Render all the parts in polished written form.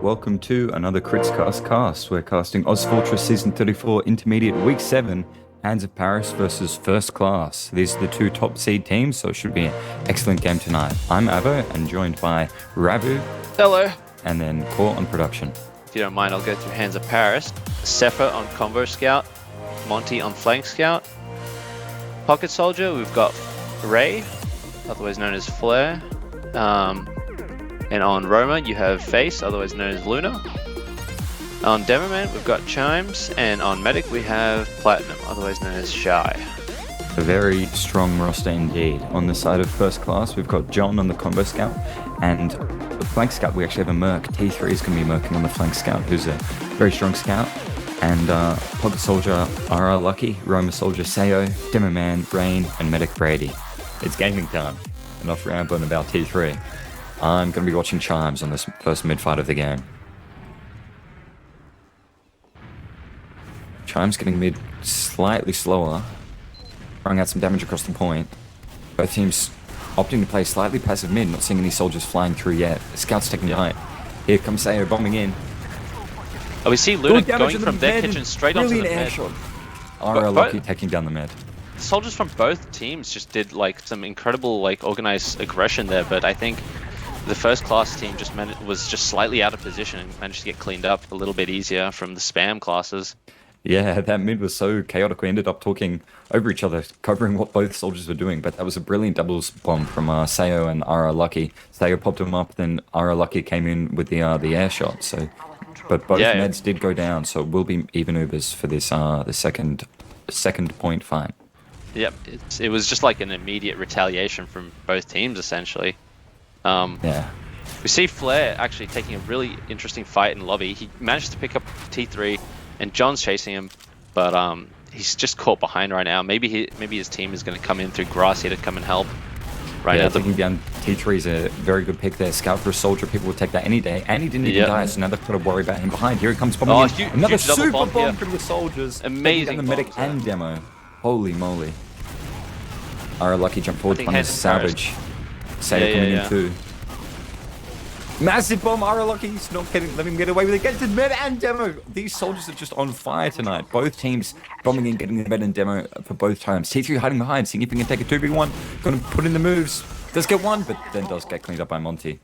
welcome to another KritzKast cast. We're casting ozfortress Season 34 Intermediate Week 7, Hands of Paris versus First Class. These are the two top seed teams, so it should be an excellent game tonight. I'm Avo, and joined by Ravu. Hello. And then Core on production. If you don't mind, I'll go through Hands of Paris. Sepher on Combo Scout, Monty on Flank Scout. Pocket Soldier, we've got Ray, otherwise known as Flare. And on Roma, you have Face, otherwise known as Luna. On Demoman, we've got Chimes, and on Medic, we have Platinum, otherwise known as Shy. A very strong roster indeed. On the side of First Class, we've got John on the Combo Scout, and the Flank Scout, we actually have a Merc. T3 is going to be mercing on the Flank Scout, who's a very strong scout. And Pocket Soldier, RR Lucky, Roma Soldier, Sayo, Demoman, Rain, and Medic Brady. It's gaming time. Enough rambling about T3. I'm going to be watching Chimes on this first mid-fight of the game. Chimes getting mid slightly slower, throwing out some damage across the point. Both teams opting to play slightly passive mid, not seeing any soldiers flying through yet. The Scout's taking height. Here comes Sayo bombing in. Oh, we see Luna going from their kitchen straight onto the med. RR Lucky taking down the med. Soldiers from both teams just did like some incredible organized aggression there, but I think the First Class team was just slightly out of position and managed to get cleaned up a little bit easier from the spam classes. Yeah, that mid was so chaotic. We ended up talking over each other, covering what both soldiers were doing. But that was a brilliant doubles bomb from Sayo and RR Lucky. Sayo popped him up, then RR Lucky came in with the air shot. So, but both meds did go down, so it will be even Ubers for this the second point fight. Yep, it was just like an immediate retaliation from both teams essentially. Yeah. We see Flare actually taking a really interesting fight in lobby. He managed to pick up T3, and John's chasing him, but he's just caught behind right now. Maybe his team is going to come in through grass here to come and help. Right now, taking down T3 is a very good pick there. Scout for a soldier, people would take that any day, and he didn't even die, so now they've got to worry about him behind. Here he comes bombing in. Another super bomb from the soldiers. Amazing. The medic and demo. Holy moly. RR Lucky jump forward, punish salvage. Sayo coming in too. Massive bomb, RR Lucky's not letting him get away with it. Gets the med and demo. These soldiers are just on fire tonight. Both teams bombing in, getting the med and demo for both times. T3 hiding behind, seeing if he can take a 2v1. Gonna put in the moves. Does get one, but then does get cleaned up by Monty. It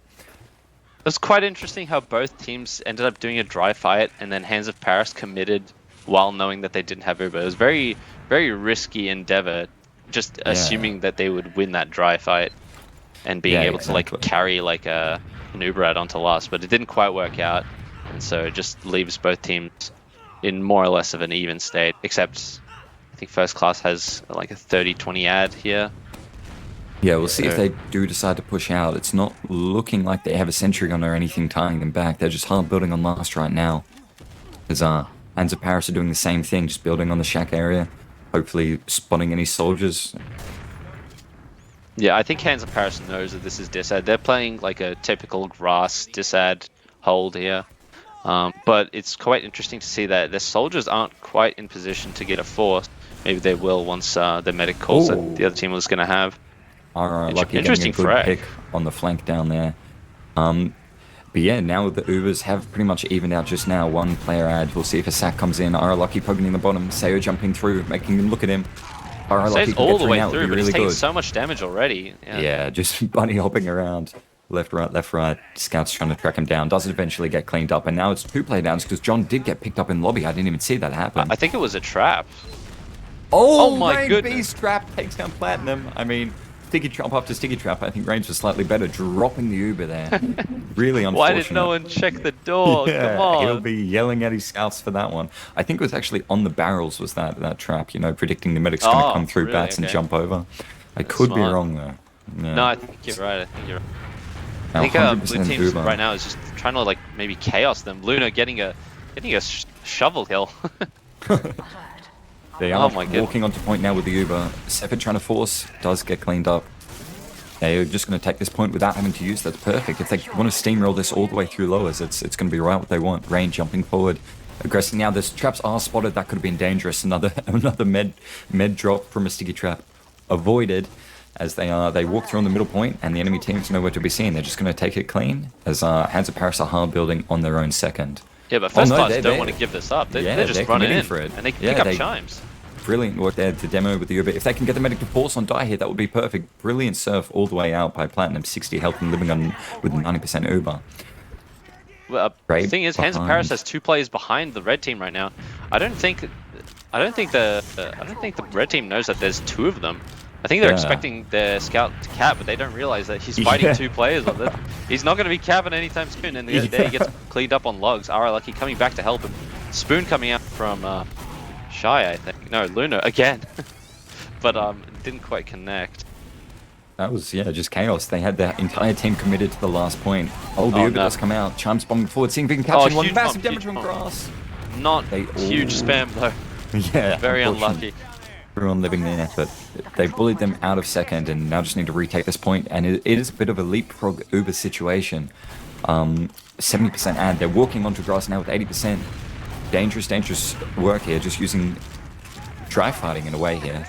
was quite interesting how both teams ended up doing a dry fight, and then Hands of Paris committed while knowing that they didn't have Uber. It was very, very risky endeavor, just assuming that they would win that dry fight and being able to carry an Uber out onto last, but it didn't quite work out, and so it just leaves both teams in more or less of an even state, except I think First Class has like a 30-20 ad here. Yeah, we'll see if they do decide to push out. It's not looking like they have a sentry gun or anything tying them back. They're just hard building on last right now. As Hands of Paris are doing the same thing, just building on the shack area, hopefully spotting any soldiers. Yeah, I think Hands of Paris knows that this is disad. They're playing like a typical grass disad hold here. But it's quite interesting to see that the soldiers aren't quite in position to get a force. Maybe they will once the medic calls that the other team was going to have. Lucky interesting getting a good pick on the flank down there. But yeah, now the Ubers have pretty much evened out just now. One player ad. We'll see if a sack comes in. RR Lucky poking in the bottom. Sayo jumping through, making them look at him. Stays all the way through, but he's taking so much damage already. Yeah, just bunny hopping around. Left, right. Scout's trying to track him down. Does eventually get cleaned up, and now it's 2 play downs because John did get picked up in lobby. I didn't even see that happen. I think it was a trap. Oh my goodness. Beast trap takes down Platinum. I mean, sticky trap after sticky trap. I think range was slightly better, dropping the Uber there. Really unfortunate. Why did no one check the door? Yeah, come on. He'll be yelling at his scouts for that one. I think it was actually on the barrels was that trap, predicting the medic's going to come through bats and jump over. I could be wrong though. Yeah. No, I think you're right. I think blue team Uber right now is just trying to maybe chaos them. Luna getting a shovel kill. They are walking onto point now with the Uber. Sepher trying to force, does get cleaned up. They're just going to take this point without having to use. That's perfect. If they want to steamroll this all the way through lowers, it's going to be right what they want. Rain jumping forward, aggressing now. There's traps are spotted. That could have been dangerous. Another med drop from a sticky trap avoided. as they walk through on the middle point, and the enemy team's nowhere to be seen. They're just going to take it clean, as Hands of Paris are hard building on their own second. Yeah, but first class don't want to give this up. They're just running in, for it. and they can pick up Chimes. Brilliant work there to demo with the Uber. If they can get the medic to force on die here, that would be perfect. Brilliant surf all the way out by Platinum, 60 health and living on with 90% Uber. Well, the thing is, Hands of Paris has 2 players behind the red team right now. I don't think the red team knows that there's 2 of them. I think they're expecting their scout to cap, but they don't realize that he's fighting 2 players. He's not going to be capping anytime soon, and there he gets cleaned up on logs. Alright, Lucky coming back to help him. Spoon coming out from Shy, I think. No, Luna again, but didn't quite connect. That was, just chaos. They had their entire team committed to the last point. The Uber does come out. Chimes bombing forward, seeing if he can catch one. Massive damage from Grass. Not huge spam, though. Yeah. Very unlucky. Everyone living there, but they bullied them out of second and now just need to retake this point. And it is a bit of a leapfrog Uber situation. 70% ad. They're walking onto Grass now with 80%. Dangerous work here, just using dry fighting in a way here.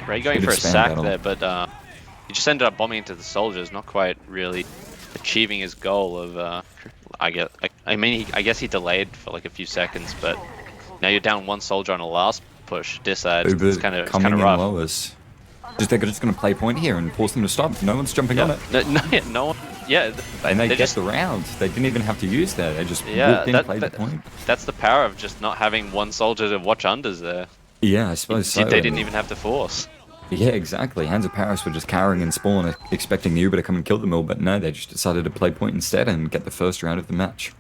Ray going for a sack there, but he just ended up bombing into the soldiers, not quite really achieving his goal of, I guess he delayed for like a few seconds, but now you're down 1 soldier on a last push. Disad, it's kind of rough. Lowers. They're just going to play point here and force them to stop. No one's jumping on it. No one. Yeah, and they get the round. They didn't even have to use that. They just walked in, played the point. That's the power of just not having 1 soldier to watch unders there. Yeah, I suppose so. They didn't even have to force. Yeah, exactly. Hands of Paris were just cowering in spawn, expecting the Uber to come and kill them all, but no, they just decided to play point instead and get the first round of the match.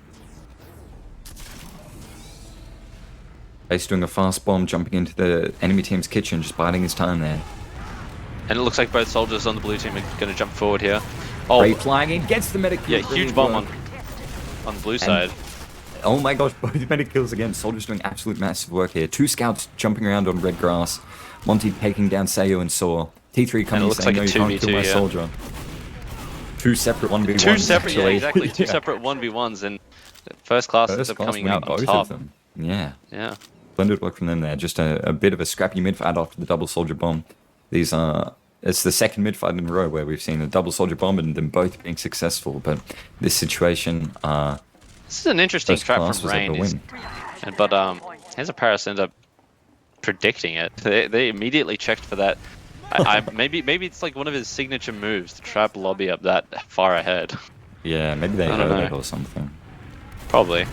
Ace doing a fast bomb, jumping into the enemy team's kitchen, just biding his time there. And it looks like both soldiers on the blue team are going to jump forward here. Ray flying in, gets the medic. Yeah, huge bomb on the blue side. Oh my gosh, both medic kills again. Soldiers doing absolute massive work here. 2 scouts jumping around on red grass. Monty taking down Sayo and Saw. T3 coming in saying, no, you can't kill my soldier. 2 separate 1v1s. 2 separate, yeah, exactly. 2 separate 1v1s, and first class ends up coming out on top. Of them. Yeah. Yeah. Splendid work from them there. Just a bit of a scrappy mid-fight after the double soldier bomb. These are... It's the second mid-fight in a row where we've seen a double soldier bomb and them both being successful, but this situation... this is an interesting trap from Rain. But Hands of Paris end up predicting it. They immediately checked for that. Maybe it's like one of his signature moves to trap lobby up that far ahead. Yeah, maybe they heard it or something. Probably.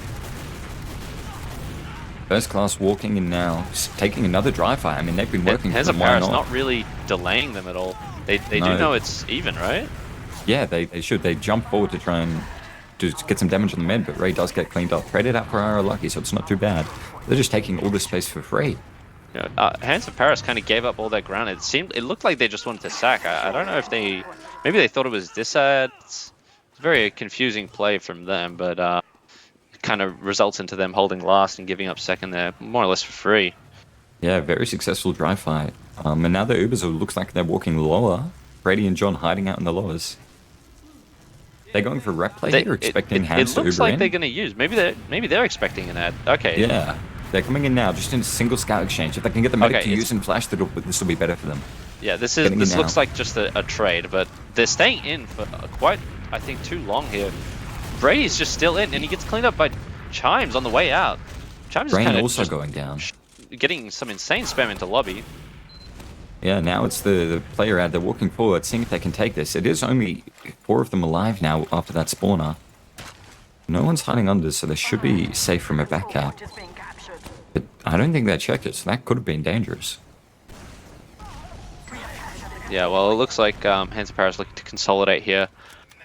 First class walking in now, just taking another dry fire. I mean, they've been working. Hands of Paris not really delaying them at all. They do know it's even, right? Yeah, they should. They jump forward to try and just get some damage on the med, but Ray does get cleaned up. Traded out for Ara Lucky, so it's not too bad. They're just taking all this space for free. Yeah, Hands of Paris kind of gave up all that ground. It looked like they just wanted to sack. I don't know if maybe they thought it was Disad. It's a very confusing play from them, but kind of results into them holding last and giving up second there, more or less for free. Yeah, very successful dry fight. And now the Ubers looks like they're walking lower. Brady and John hiding out in the lowers. They're going for rep play here, expecting Hands to Uber in. It looks like they're going to use. Maybe they're expecting an ad. Okay. Yeah, they're coming in now, just in a single scout exchange. If they can get the medic to use and flash, this will be better for them. Yeah, this looks like just a trade, but they're staying in for quite, I think, too long here. Brady's just still in, and he gets cleaned up by Chimes on the way out. Chimes is kind of also going down, getting some insane spam into lobby. Yeah, now it's the player ad. They're walking forward, seeing if they can take this. It is only 4 of them alive now after that spawner. No one's hiding under, so they should be safe from a back cap. But I don't think they checked it, so that could have been dangerous. Yeah, well, it looks like Hands of Paris looking to consolidate here.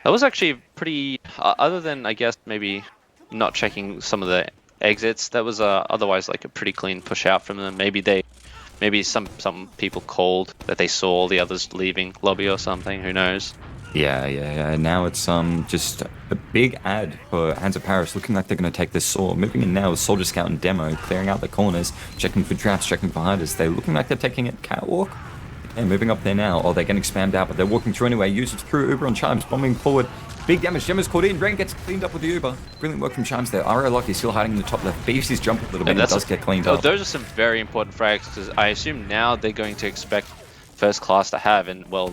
That was actually pretty, other than, I guess, maybe not checking some of the exits, that was otherwise like a pretty clean push out from them. Maybe some people called that they saw the others leaving lobby or something, who knows. Yeah. Now it's just a big ad for Hands of Paris, looking like they're going to take this saw. Moving in now with Soldier Scout and Demo, clearing out the corners, checking for traps, checking for hiders. They're looking like they're taking it catwalk. Yeah, moving up there now. Oh, they're getting spammed out, but they're walking through anyway. Users through Uber on Chimes, bombing forward. Big damage. Gemma's caught in. Rain gets cleaned up with the Uber. Brilliant work from Chimes there. Ara Lucky still hiding in the top left. Beefs his jump a little bit and does get cleaned up. Those are some very important frags, because I assume now they're going to expect first class to have, and well,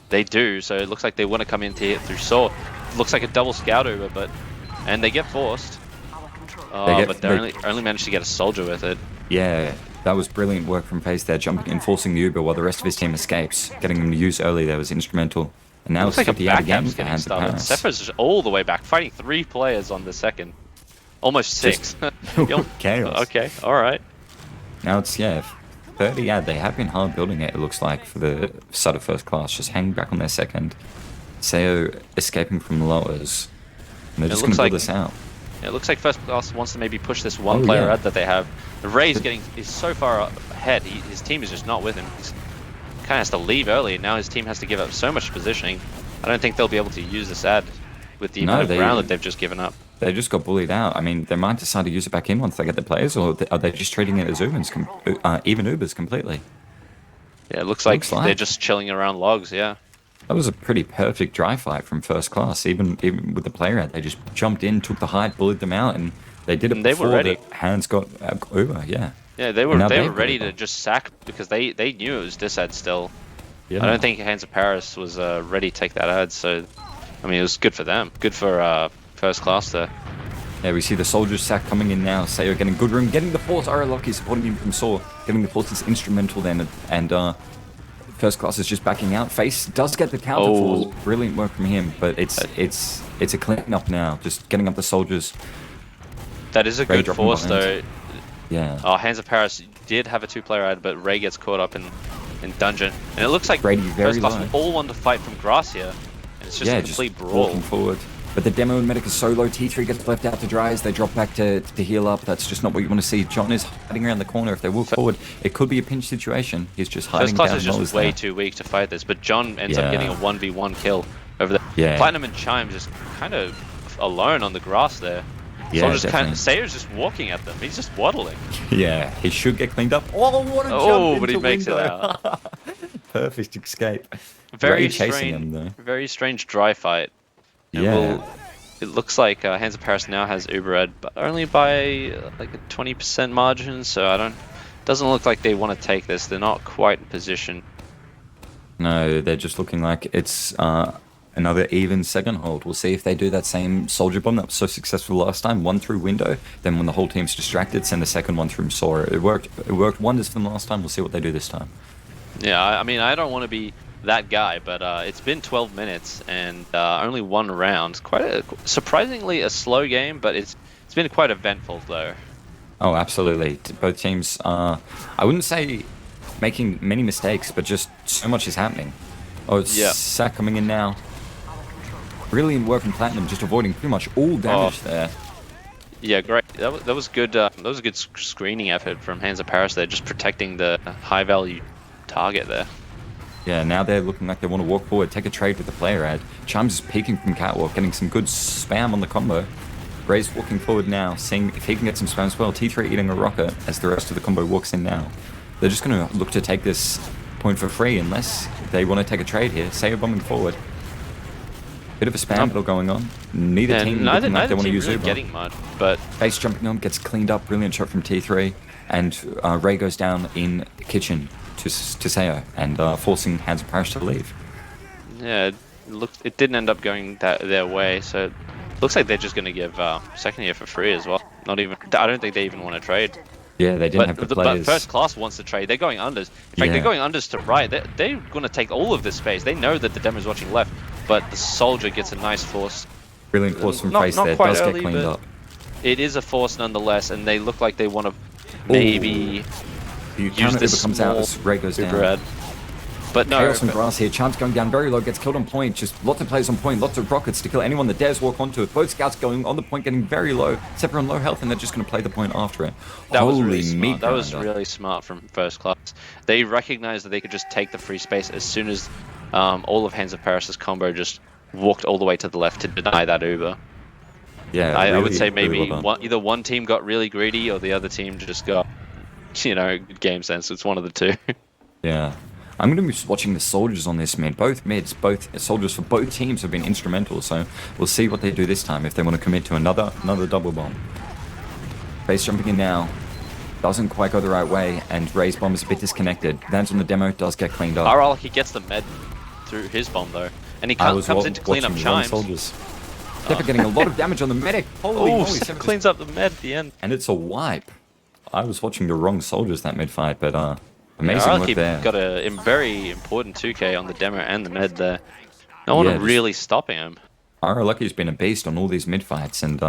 they do. So it looks like they want to come in to hit through Saw. Looks like a double scout Uber, and they get forced. But they only managed to get a soldier with it. Yeah, that was brilliant work from FaZe there, jumping and forcing the Uber while the rest of his team escapes. Getting them to use early there was instrumental. And now it's like a the out again. getting started. Sephiroth's just all the way back, fighting 3 players on the second. Almost 6. Chaos. Okay, alright. Now it's, 30, they have been hard building it looks like, for the start of first class, just hanging back on their second. Seo escaping from lowers. And they're just going to build this out. It looks like first class wants to maybe push this one player out that they have. Ray's is so far ahead, his team is just not with him. He's kind of has to leave early, now his team has to give up so much positioning. I don't think they'll be able to use this ad with the amount of ground that they've just given up. They just got bullied out. I mean, they might decide to use it back in once they get the players, or are they just treating it as even Ubers completely? Yeah, it looks like they're just chilling around logs, yeah. That was a pretty perfect dry fight from first class. Even with the player out, they just jumped in, took the height, bullied them out, and they did it before the hands got Uber, yeah. Yeah, they were ready to just sack because they knew it was this ad still. Yeah. I don't think Hands of Paris was ready to take that ad, so I mean it was good for them. Good for first class there. Yeah, we see the soldiers sack coming in now. Sayo getting good room, getting the force. Araloki supporting him from Saw. Getting the force is instrumental then, and first class is just backing out. FaZe does get the counter force. Brilliant work from him, but it's a clean up now. Just getting up the soldiers. That is a good force though. Yeah. Hands of Paris did have a 2-player ad, but Ray gets caught up in dungeon, and it looks like Brady first class all want to fight from grass here, and it's just a complete brawl. Walking forward. But the demo and medic is so low, T3 gets left out to dry as they drop back to heal up. That's just not what you want to see. John is hiding around the corner. If they walk forward, it could be a pinch situation. He's just hiding down. First class is just way too weak to fight this, but John ends up getting a 1v1 kill over there. Yeah. Platinum and Chime just kind of alone on the grass there. Yeah, Sayer's just walking at them. He's just waddling. Yeah, he should get cleaned up. Oh, what a jump! Oh, but he makes it out. Perfect escape. Very chasing him though. Very strange dry fight. Yeah. It looks like Hands of Paris now has Uber Ed, but only by like a 20% margin. So doesn't look like they want to take this. They're not quite in position. No, they're just looking like it's another even second hold. We'll see if they do that same soldier bomb that was so successful last time. One through window, then when the whole team's distracted, send the second one through Saw. It worked wonders for them last time. We'll see what they do this time. Yeah, I mean, I don't want to be that guy, but it's been 12 minutes and only 1 round. Surprisingly a slow game, but it's been quite eventful though. Oh, absolutely. Both teams I wouldn't say making many mistakes, but just so much is happening. Oh, it's Sack coming in now. Brilliant work from Platinum, just avoiding pretty much all damage there. Yeah, great. That was good. That was a good screening effort from Hands of Paris there, just protecting the high value target there. Yeah, now they're looking like they want to walk forward, take a trade with the player ad. Chimes is peeking from Catwalk, getting some good spam on the combo. Ray's walking forward now, seeing if he can get some spam as well. T3 eating a rocket as the rest of the combo walks in now. They're just going to look to take this point for free unless they want to take a trade here. Sayo bombing forward. Bit of a spam battle going on. Neither team looking like they want to use Uber. Getting much, but FaZe jumping on, gets cleaned up. Brilliant shot from T3. And Ray goes down in kitchen to Sayo and forcing Hands of Paris to leave. Yeah, it didn't end up going their way, so it looks like they're just going to give second year for free as well. I don't think they even want to trade. Yeah, they didn't have the players. But first class wants to trade. They're going unders. In fact, they're going unders to right. They're going to take all of this space. They know that the demo's watching left, but the soldier gets a nice force. Brilliant force from FaZe there. Does get cleaned up. It is a force nonetheless, and they look like they want to maybe use this comes out as Ray goes down. Ad. But no. Chaos from grass here. Chance going down very low, gets killed on point. Just lots of players on point, lots of rockets to kill anyone that dares walk onto it. Both scouts going on the point, getting very low. Sephiroth on low health, and they're just going to play the point after it. That was really smart. That was really smart from first class. They recognized that they could just take the free space as soon as all of Hands of Paris' combo just walked all the way to the left to deny that Uber. Yeah, I would say maybe either one team got really greedy or the other team just got, game sense. It's one of the two. Yeah. I'm going to be watching the soldiers on this mid. Both mids, both soldiers for both teams have been instrumental, so we'll see what they do this time if they want to commit to another double bomb. FaZe jumping in now. doesn't quite go the right way, and Ray's bomb is a bit disconnected. Lands on the demo, does get cleaned up. RL, he gets the med through his bomb though, and he comes in to clean up Chimes. Soldiers. Sefa getting a lot of damage on the medic. Holy moly, Sefa cleans up the med at the end. And it's a wipe. I was watching the wrong soldiers that mid fight, but amazing work there. Got a very important 2k on the demo and the med there. No one really stopping him. Lucky's been a beast on all these mid fights, and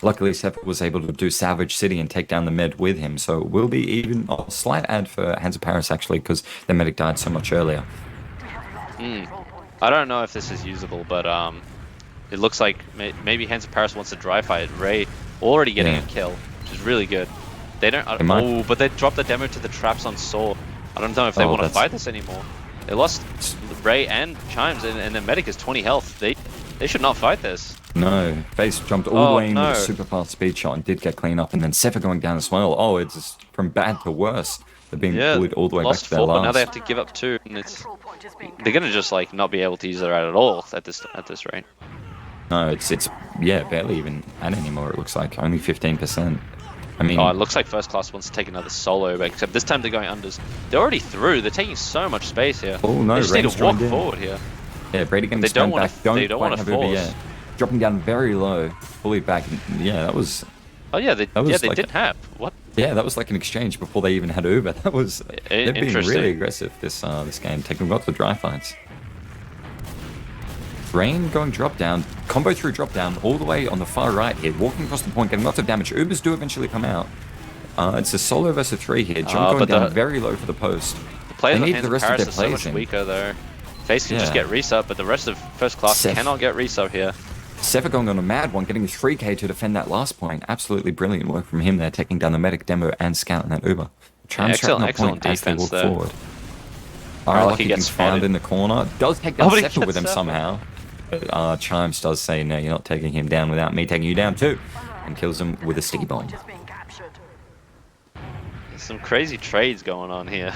luckily Sefa was able to do Savage City and take down the med with him. So it will be even a slight ad for Hands of Paris actually, because the medic died so much earlier. I don't know if this is usable, but it looks like maybe Hands of Paris wants to dry fight. Ray already getting a kill, which is really good. They don't. But they dropped the demo to the traps on Saw. I don't know if they want to fight this anymore. They lost Ray and Chimes, and their medic is 20 health. They should not fight this. No, Face jumped all the way in with a super fast speed shot and did get clean up, and then Sefa going down as well. Oh, it's just from bad to worse. They're being bullied all the way back to their last. But now they have to give up 2, and they're gonna just like not be able to use their ad at all at this rate. No, it's barely even ad anymore. It looks like only 15%. I mean, it looks like First Class wants to take another solo, but except this time they're going unders. They're already through. They're taking so much space here. Oh no, they just need to walk forward here. Yeah, Brady getting stand back. They don't want to force. Dropping down very low, fully back. Yeah, that was. Oh yeah, they did have what? Yeah, that was like an exchange before they even had Uber. That was. They've been really aggressive this game, taking lots of dry fights. Rain going drop down, combo through drop down, all the way on the far right here, walking across the point, getting lots of damage. Ubers do eventually come out. It's a solo versus 3 here. John going down very low for the post. The players on Hands of Paris are so much weaker though. Face can just get resub, but the rest of First Class cannot get resub here. Sefa going on a mad one, getting a 3k to defend that last point. Absolutely brilliant work from him there, taking down the medic demo and scout in that Uber. Excellent defense there. Forward. Lucky gets found in the corner. Does take down Sefa with him somehow. Chimes does say, no, you're not taking him down without me taking you down too. And kills him with a sticky bomb. There's some crazy trades going on here.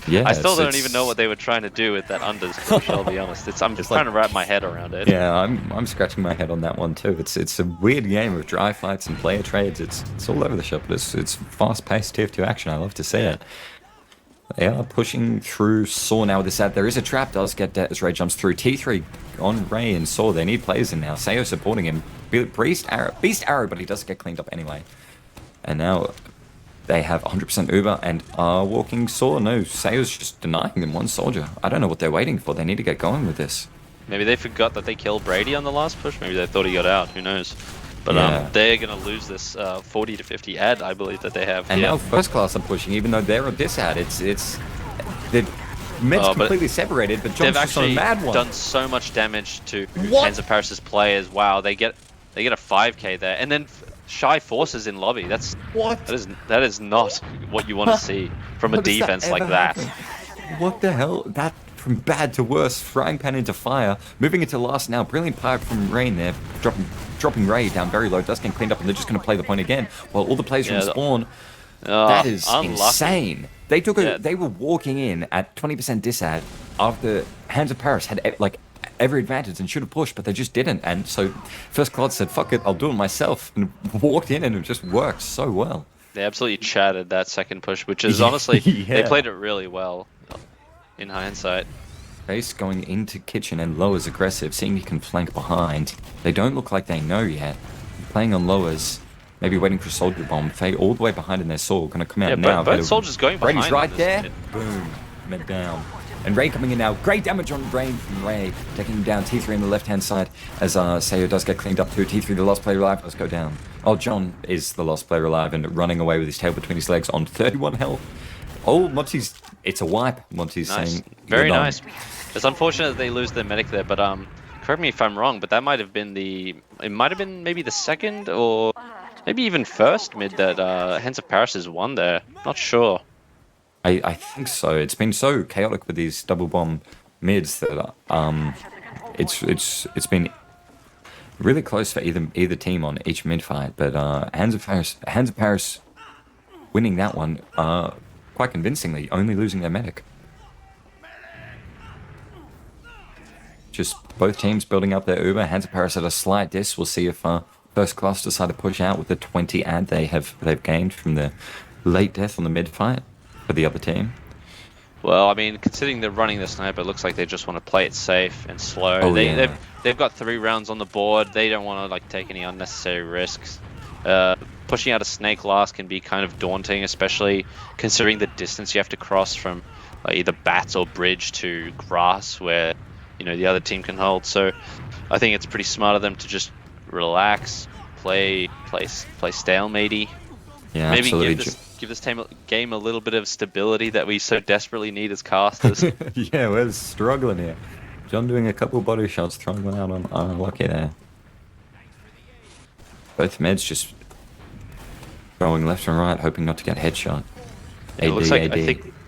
Yeah, I still don't even know what they were trying to do with that unders push, I'll be honest. I'm just trying to wrap my head around it. Yeah, I'm scratching my head on that one too. It's a weird game of dry fights and player trades. It's all over the shop, but it's fast-paced TF2 action. I love to see it. They are pushing through Saw now with this ad. There is a trap, does get dead as Ray jumps through. T3 on Ray and Saw. They need players in now. Sayo supporting him. Beast arrow, but he does get cleaned up anyway. And now they have 100% Uber and are walking Saw. No, Sayo's just denying them one soldier. I don't know what they're waiting for. They need to get going with this. Maybe they forgot that they killed Brady on the last push. Maybe they thought he got out. Who knows? But they're going to lose this 40 to 50 ad, I believe, that they have. And now First Class are pushing, even though they're on this ad. The med's completely separated, but John's just on a mad one. They've actually done so much damage to Hands of Paris' players. Wow, they get a 5k there. And then Shy forces in lobby. That is not what you want to see from a defense like that. What the hell? That from bad to worse, frying pan into fire, moving into last now. Brilliant pipe from Rain there, dropping Ray down very low. Does get cleaned up, and they're just going to play the point again. While all the players from spawn, that is insane. They took they were walking in at 20% disad after Hands of Paris had like every advantage and should have pushed, but they just didn't. And so First Class said, "Fuck it, I'll do it myself," and walked in, and it just worked so well. They absolutely chatted that second push, which is honestly they played it really well. In hindsight. Face going into kitchen and lowers aggressive, seeing he can flank behind. They don't look like they know yet. Playing on lowers, maybe waiting for soldier bomb. Faye all the way behind in their soul, gonna come out now. Both soldiers going behind. Brady's right there. Boom, mid down. And Ray coming in now. Great damage on Ray from Ray, taking him down. T3 on the left hand side as Sayo does get cleaned up too. T3, the last player alive, does go down. Oh, John is the last player alive and running away with his tail between his legs on 31 health. Oh, Monty's. It's a wipe. Monty's saying. Very nice. It's unfortunate that they lose their medic there, but correct me if I'm wrong, but that might have been maybe the second or maybe even first mid that Hands of Paris has won there. Not sure. I think so. It's been so chaotic with these double bomb mids that it's been really close for either team on each mid fight. But Hands of Paris winning that one quite convincingly, only losing their medic. Just both teams building up their Uber. Hands of Paris at a slight diss. We'll see if First Class decide to push out with the 20 ad they've gained from the late death on the mid fight for the other team. Well, I mean, considering they're running the sniper, it looks like they just want to play it safe and slow. Oh, yeah. They've got 3 rounds on the board. They don't want to like take any unnecessary risks. Pushing out a snake last can be kind of daunting, especially considering the distance you have to cross from either bats or bridge to grass, where the other team can hold. So I think it's pretty smart of them to just relax, play stalemate. Yeah, maybe absolutely. give this game a little bit of stability that we so desperately need as casters. Yeah, we're struggling here. John doing a couple body shots, throwing one out on unlucky there. Both meds just going left and right, hoping not to get headshot. It looks like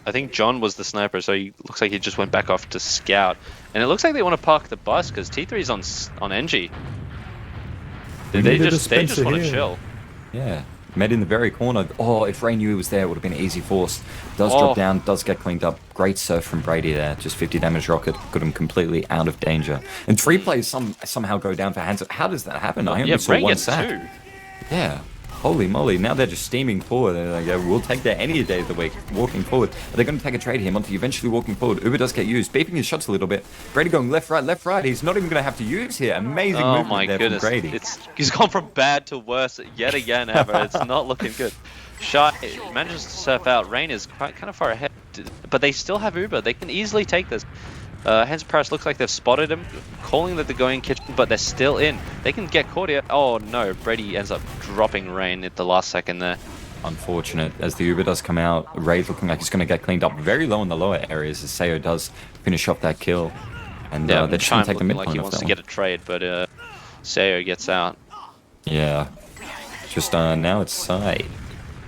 I think John was the sniper, so he looks like he just went back off to scout. And it looks like they want to park the bus because T3's on NG. They just want to chill. Yeah. Med in the very corner. Oh, if Ray knew he was there, it would have been easy force. Does drop down, does get cleaned up. Great surf from Brady there. Just 50 damage rocket. Got him completely out of danger. And 3 players somehow go down for hands. How does that happen? I only saw Ray 1 gets sack. 2. Yeah. Holy moly. Now they're just steaming forward. They're like, yeah, we'll take that any day of the week. Walking forward. Are they going to take a trade here? Monty eventually walking forward. Uber does get used. Beeping his shots a little bit. Brady going left, right. He's not even going to have to use here. Amazing movement there from Brady. He's gone from bad to worse yet again, ever. It's not looking good. Shy manages to surf out. Rain is kind of far ahead, but they still have Uber. They can easily take this. Hands of Paris looks like they've spotted him, calling that they're going kitchen, but they're still in. They can get caught here. Oh no, Brady ends up dropping Rain at the last second there. Unfortunate, as the Uber does come out. Ray's looking like he's going to get cleaned up very low in the lower areas as Sayo does finish off that kill. And they're just going to take the mid point. He wants to get a trade, but Sayo gets out. Yeah. Just now it's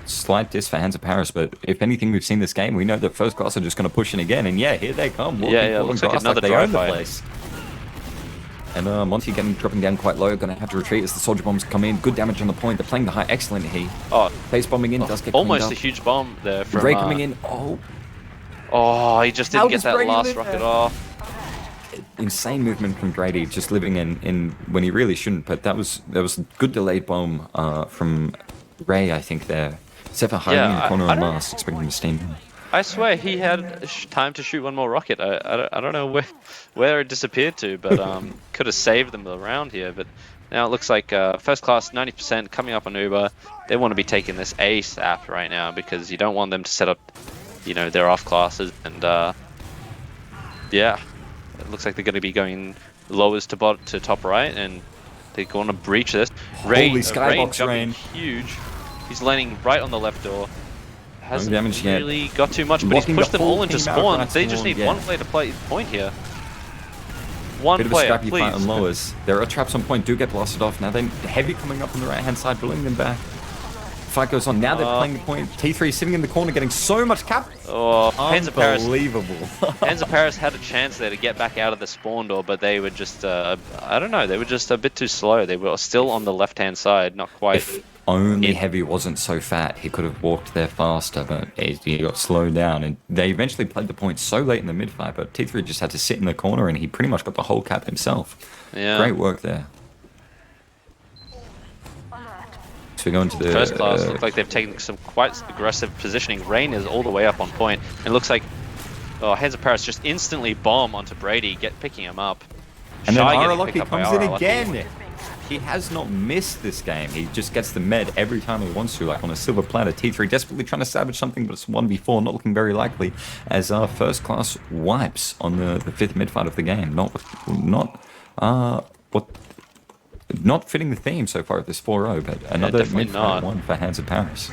slight diss for Hands of Paris, but if anything we've seen this game, we know that first class are just going to push in again, and yeah, here they come. Yeah, looks like another they own the fight. place. And Monty dropping down quite low, going to have to retreat as the soldier bombs come in. Good damage on the point. They're playing the high, excellent heat. Oh, face bombing in, does get almost a huge bomb there from Ray coming in. Oh, he just didn't get that last rocket off. Insane movement from Brady, just living in when he really shouldn't. But there was a good delayed bomb from Ray, I think there. Except for hiding in the corner of Mars, expecting him to steam him. I swear he had time to shoot one more rocket. I don't know where it disappeared to, but could have saved them around here. But now it looks like first class 90% coming up on Uber. They want to be taking this ASAP right now because you don't want them to set up, their off classes. And yeah, it looks like they're going to be going lowest to top right, and they're going to breach this. Holy skybox Rain! Huge. He's landing right on the left door. Hasn't damage really got too much, but he's pushed them all into spawn. They just need one player to play point here. One Bit of player, a scrappy fight on lowers. There are traps on point, do get blasted off. Now then, heavy coming up on the right-hand side, pulling them back. Fight goes on. Now they're playing the point. T3 sitting in the corner, getting so much cap. Oh, Hands of Paris. Unbelievable. Hands of Paris had a chance there to get back out of the spawn door, but they were just, I don't know, they were just a bit too slow. They were still on the left-hand side, not quite. If only Heavy wasn't so fat, he could have walked there faster, but he got slowed down. And they eventually played the point so late in the mid-fight, but T3 just had to sit in the corner, and he pretty much got the whole cap himself. Yeah. Great work there. So we go into the first class. Look like they've taken some quite aggressive positioning. Rain is all the way up on point. It looks like Hands of Paris just instantly bomb onto Brady, picking him up. And then Shy Aralaki comes in again. He has not missed this game. He just gets the med every time he wants to, like on a silver platter. T3 desperately trying to salvage something, but it's 1v4, not looking very likely, as first class wipes on the fifth mid fight of the game. Not fitting the theme so far at this 4-0, but another mid fight one for Hands of Paris.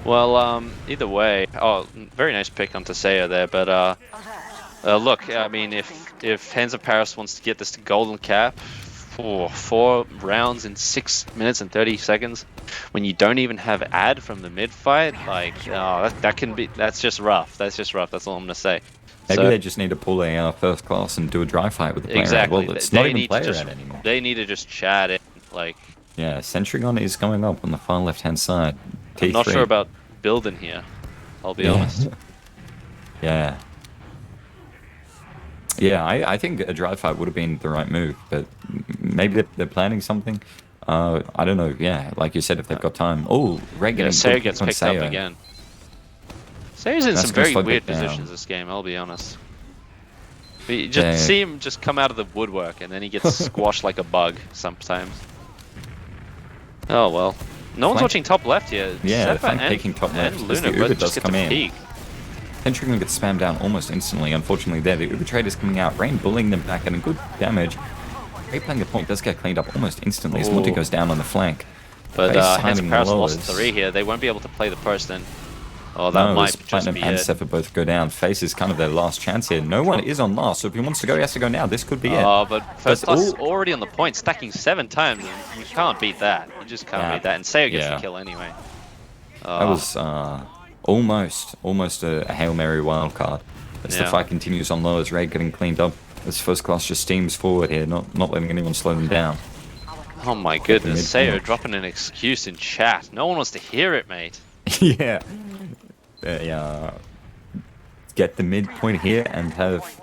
Well, either way, very nice pick on Taseo there, but look, I mean, if Hands of Paris wants to get this to golden cap, 4 rounds in 6 minutes and 30 seconds, when you don't even have ad from the mid fight, like, that's just rough. That's all I'm gonna say. Maybe they just need to pull a first class and do a dry fight with the player. Exactly. Well, it's not even player ad anymore. They need to just chat it, like. Yeah, Sentrygon is going up on the far left-hand side. T3. I'm not sure about building here. I'll be honest. Yeah. Yeah, I think a dry fight would have been the right move, but maybe they're planning something. I don't know. Yeah, like you said, if they've got time. Oh, Ray Yeah, getting Sayo good gets on picked up Sayo. again. Sayo's in That's some gonna very slow weird back down. positions this game, I'll be honest. But you just Yeah. see him just come out of the woodwork and then he gets squashed like a bug sometimes. Oh well. No one's Flank. watching top left here. Yeah, Seppa flank taking top left and as the Luna Uber both does just get come to in. peek. Entering gets spammed down almost instantly, unfortunately there. The Uber Trader's coming out, Rain bullying them back, getting good damage. Ray playing the point does get cleaned up almost instantly as Monty Ooh. goes down on the flank. But Face Hands of hiding Paris lowers. lost 3 here. They won't be able to play the post then. Oh, that No, might as just Platinum be and it. Sepha both go down. Face is kind of their last chance here. No one is on last, so if he wants to go, he has to go now. This could be it. Oh, but first class is all- already on the point, stacking 7 times. And you can't beat that. You just can't Yeah. beat that. And Sayo gets Yeah. the kill anyway. That was almost a Hail Mary wildcard. As the Yeah. fight continues on low, as Ray getting cleaned up. As first class just steams forward here, not letting anyone slow them down. Oh my goodness, Sayo mid-point. dropping an excuse in chat. No one wants to hear it, mate. Yeah. They get the midpoint here and have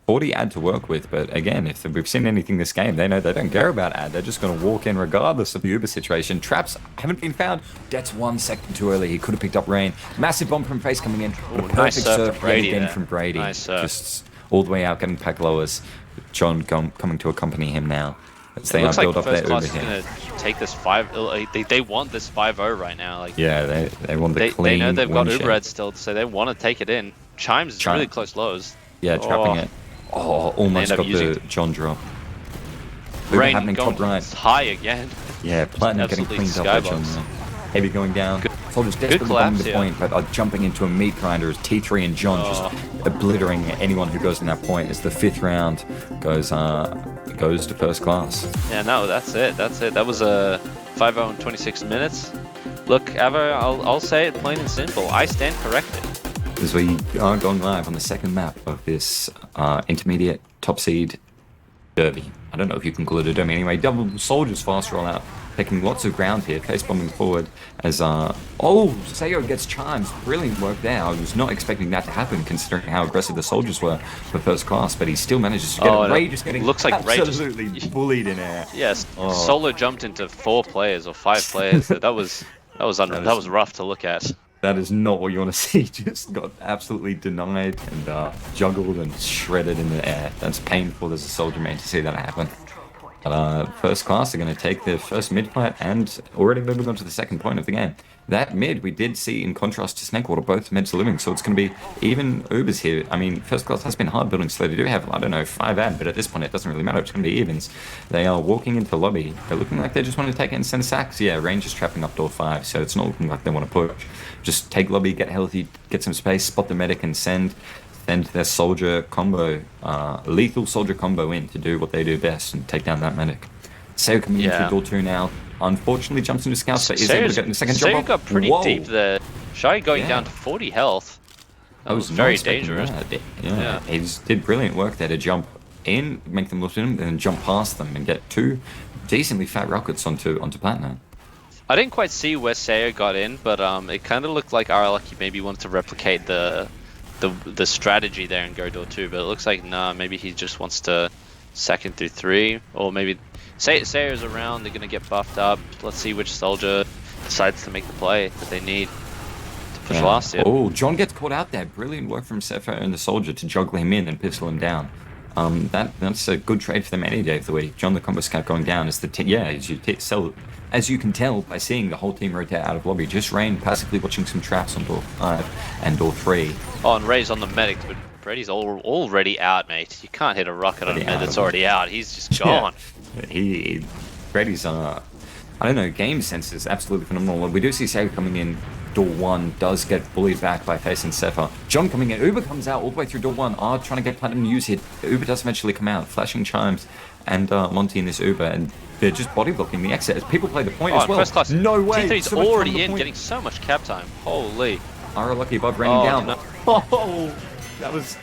40 ad to work with, but again, if we've seen anything this game, they know they don't care about ad. They're just going to walk in regardless of the Uber situation. Traps haven't been found. Det's 1 second too early. He could have picked up Rain. Massive bomb from Face coming in. But a Ooh, perfect nice serve serve from Brady again there. from Brady. Nice serve. Just all the way out, getting pack lowers. John coming to accompany him now. As It they looks like build up first their class Uber is here. gonna take this 5. They want this 5-0 right now. Like Yeah, they want the they clean know they've got win Uber share. Red still, so they want to take it in. Chimes is Chime. really close lows. Yeah, trapping it. Oh, almost They end got up using the John drop. Uber Rain happening going top right. high again. Yeah, Platinum getting absolutely cleaned up by John. skybox. Heavy going down. Soldiers desperately collapse bombing the here. point, but are jumping into a meat grinder as T3 and John just obliterating anyone who goes in that point as the 5th round goes to first class. Yeah, no, that's it. That's it. That was a 5-0 in 26 minutes. Look, Avo, I'll say it plain and simple. I stand corrected. As we are going live on the second map of this intermediate top seed derby. I don't know if you can call it a derby anyway. Double soldiers fast roll out, taking lots of ground here, face bombing forward as Sayo gets chimes. Brilliant work there. I was not expecting that to happen considering how aggressive the soldiers were for first class, but he still manages to get it. Ray just getting looks like Ray just- absolutely bullied in air. Yes, Oh. solo jumped into 4 players or 5 players. That was rough to look at. That is not what you want to see. Just got absolutely denied and juggled and shredded in the air. That's painful as a soldier man to see that happen. But first class are going to take their first mid fight and already moving on to the second point of the game. That mid we did see in contrast to Snakewater, both mids are living, so it's going to be even Ubers here. I mean, first class has been hard building, so they do have, I don't know, 5 ad, but at this point it doesn't really matter. It's going to be evens. They are walking into lobby. They're looking like they just want to take it and send sacks. Yeah, range is trapping up door 5, so it's not looking like they want to push. Just take lobby, get healthy, get some space, spot the medic, and send their soldier combo, lethal soldier combo in to do what they do best and take down that medic. Sayo coming in through door 2 now. Unfortunately, jumps into scouts, but is able to get in the second Sayo jump. got pretty deep there. Shy going down to 40 health. That was very dangerous. Yeah, he just did brilliant work there to jump in, make them look at him, and then jump past them and get 2 decently fat rockets onto Platinum. I didn't quite see where Sayo got in, but it kind of looked like Lucky maybe wanted to replicate the strategy there and go door 2, but it looks like nah, maybe he just wants to sack in through 3, or maybe Sayo's around, they're gonna get buffed up. Let's see which soldier decides to make the play that they need to push last here. Oh, John gets caught out there. Brilliant work from Sepha and the soldier to juggle him in and pistol him down. That's a good trade for them any day of the week. John the combo scout going down is as you can tell by seeing the whole team rotate out of lobby. Just Rain passively watching some traps on door 5 and door 3. Oh, and Ray's on the medic, but Brady's already out, mate. You can't hit a rocket on a med that's already out. He's just gone. Yeah. Brady's I don't know, game sense is absolutely phenomenal. We do see Sayo coming in door 1, does get bullied back by Face and Sepha. John coming in, Uber comes out all the way through door 1, trying to get Platinum to use it. Uber does eventually come out, flashing chimes, and Monty in this Uber, and they're just body blocking the exit as people play the point as well. First class. No way! T3's So much already time on the in, point. getting so much cap time. Holy. Lucky above raining down. No. Oh, that was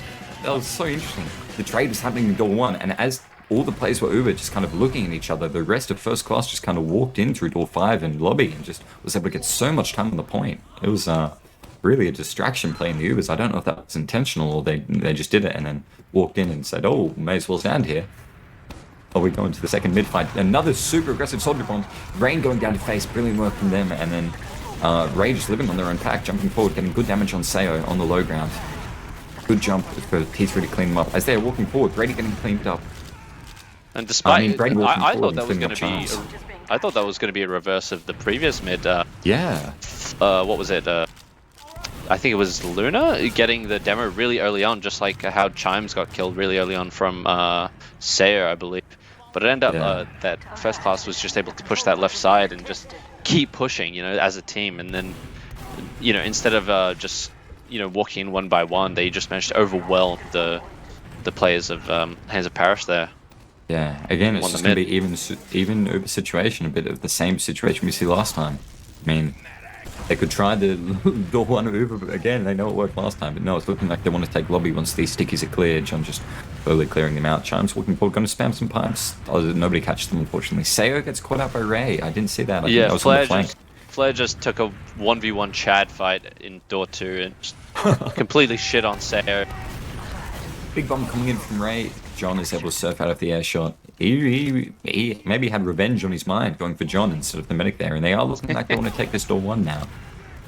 so interesting. The trade was happening in door 1, and as all the players were Uber just kind of looking at each other, the rest of first class just kind of walked in through door 5 and lobby and just was able to get so much time on the point. It was really a distraction playing the Ubers. I don't know if that was intentional or they just did it and then walked in and said, oh, may as well stand here. Oh, we go into the second mid fight. Another super aggressive soldier bomb. Rain going down to face. Brilliant work from them. And then Ray just living on their own pack, jumping forward, getting good damage on Sayo on the low ground. Good jump for T3 to clean them up. As they're walking forward, Brady getting cleaned up. And despite, I thought that was going to be, I thought that was going to be a reverse of the previous mid. Yeah. What was it? I think it was Luna getting the demo really early on, just like how Chimes got killed really early on from Sayer, I believe. But it ended up that first class was just able to push that left side and just keep pushing, you know, as a team. And then, you know, instead of just, you know, walking in one by one, they just managed to overwhelm the players of Hands of Paris there. Yeah, again, it's just going to be even Uber situation, a bit of the same situation we see last time. I mean, they could try the door one Uber again. They know it worked last time, but no, it's looking like they want to take lobby once these stickies are cleared. John just slowly clearing them out. Chimes walking forward, going to spam some pipes. Oh, nobody catches them, unfortunately. Sayo gets caught out by Ray. I didn't see that. I think that was on the flank. Flair just took a 1v1 Chad fight in door 2 and just completely shit on Sayo. Big bomb coming in from Ray. John is able to surf out of the air shot. He maybe had revenge on his mind going for John instead of the medic there, and they are looking like they want to take this door 1 now.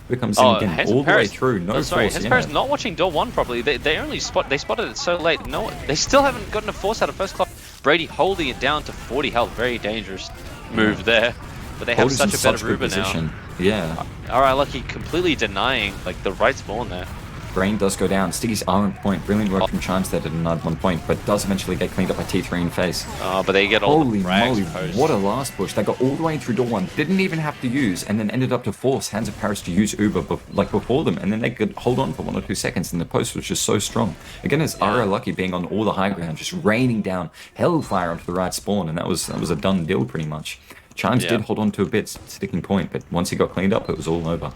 Here comes in again, all the way through, no force. Sorry, Hands of Paris not watching door 1 properly. They spotted it so late. No, they still haven't gotten a force out of first class. Brady holding it down to 40 health, very dangerous move there. But they have such a better Ruber now. Yeah. Alright, Lucky completely denying like the right spawn there. Brain does go down. Stickies are on point. Brilliant work from Chimes there to deny 1 point, but does eventually get cleaned up by T3 in face. Oh, but they get all Holy the frags moly, post. what a last push. They got all the way through door 1, didn't even have to use, and then ended up to force Hands of Paris to use Uber before them, and then they could hold on for 1 or 2 seconds, and the post was just so strong. Again, it's Ara Lucky being on all the high ground, just raining down hellfire onto the right spawn, and that was a done deal pretty much. Chimes did hold on to a bit, sticking point, but once he got cleaned up, it was all over.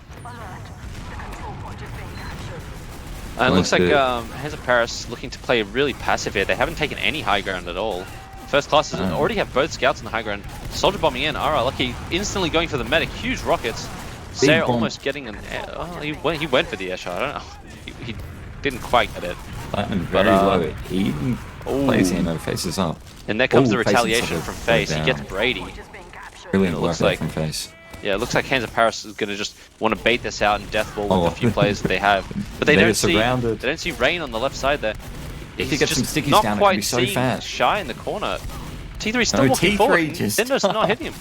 And it looks like Hands of Paris looking to play really passive here. They haven't taken any high ground at all. First classes already have both scouts on the high ground. Soldier bombing in. Ara Lucky instantly going for the medic. Huge rockets. Sarah almost getting an air. Oh, he went for the air shot. I don't know. He didn't quite get it. Platinum very low. He even plays in and faces up. And there comes the retaliation from face. He gets Brady. Brilliant work from face. Yeah, it looks like Hands of Paris is going to just want to bait this out and death ball with the few players that they have. But they don't see Rain on the left side there. If he gets some stickies down, it can be so fast. Shy in the corner. T3 still walking forward. Nindo's not hitting him.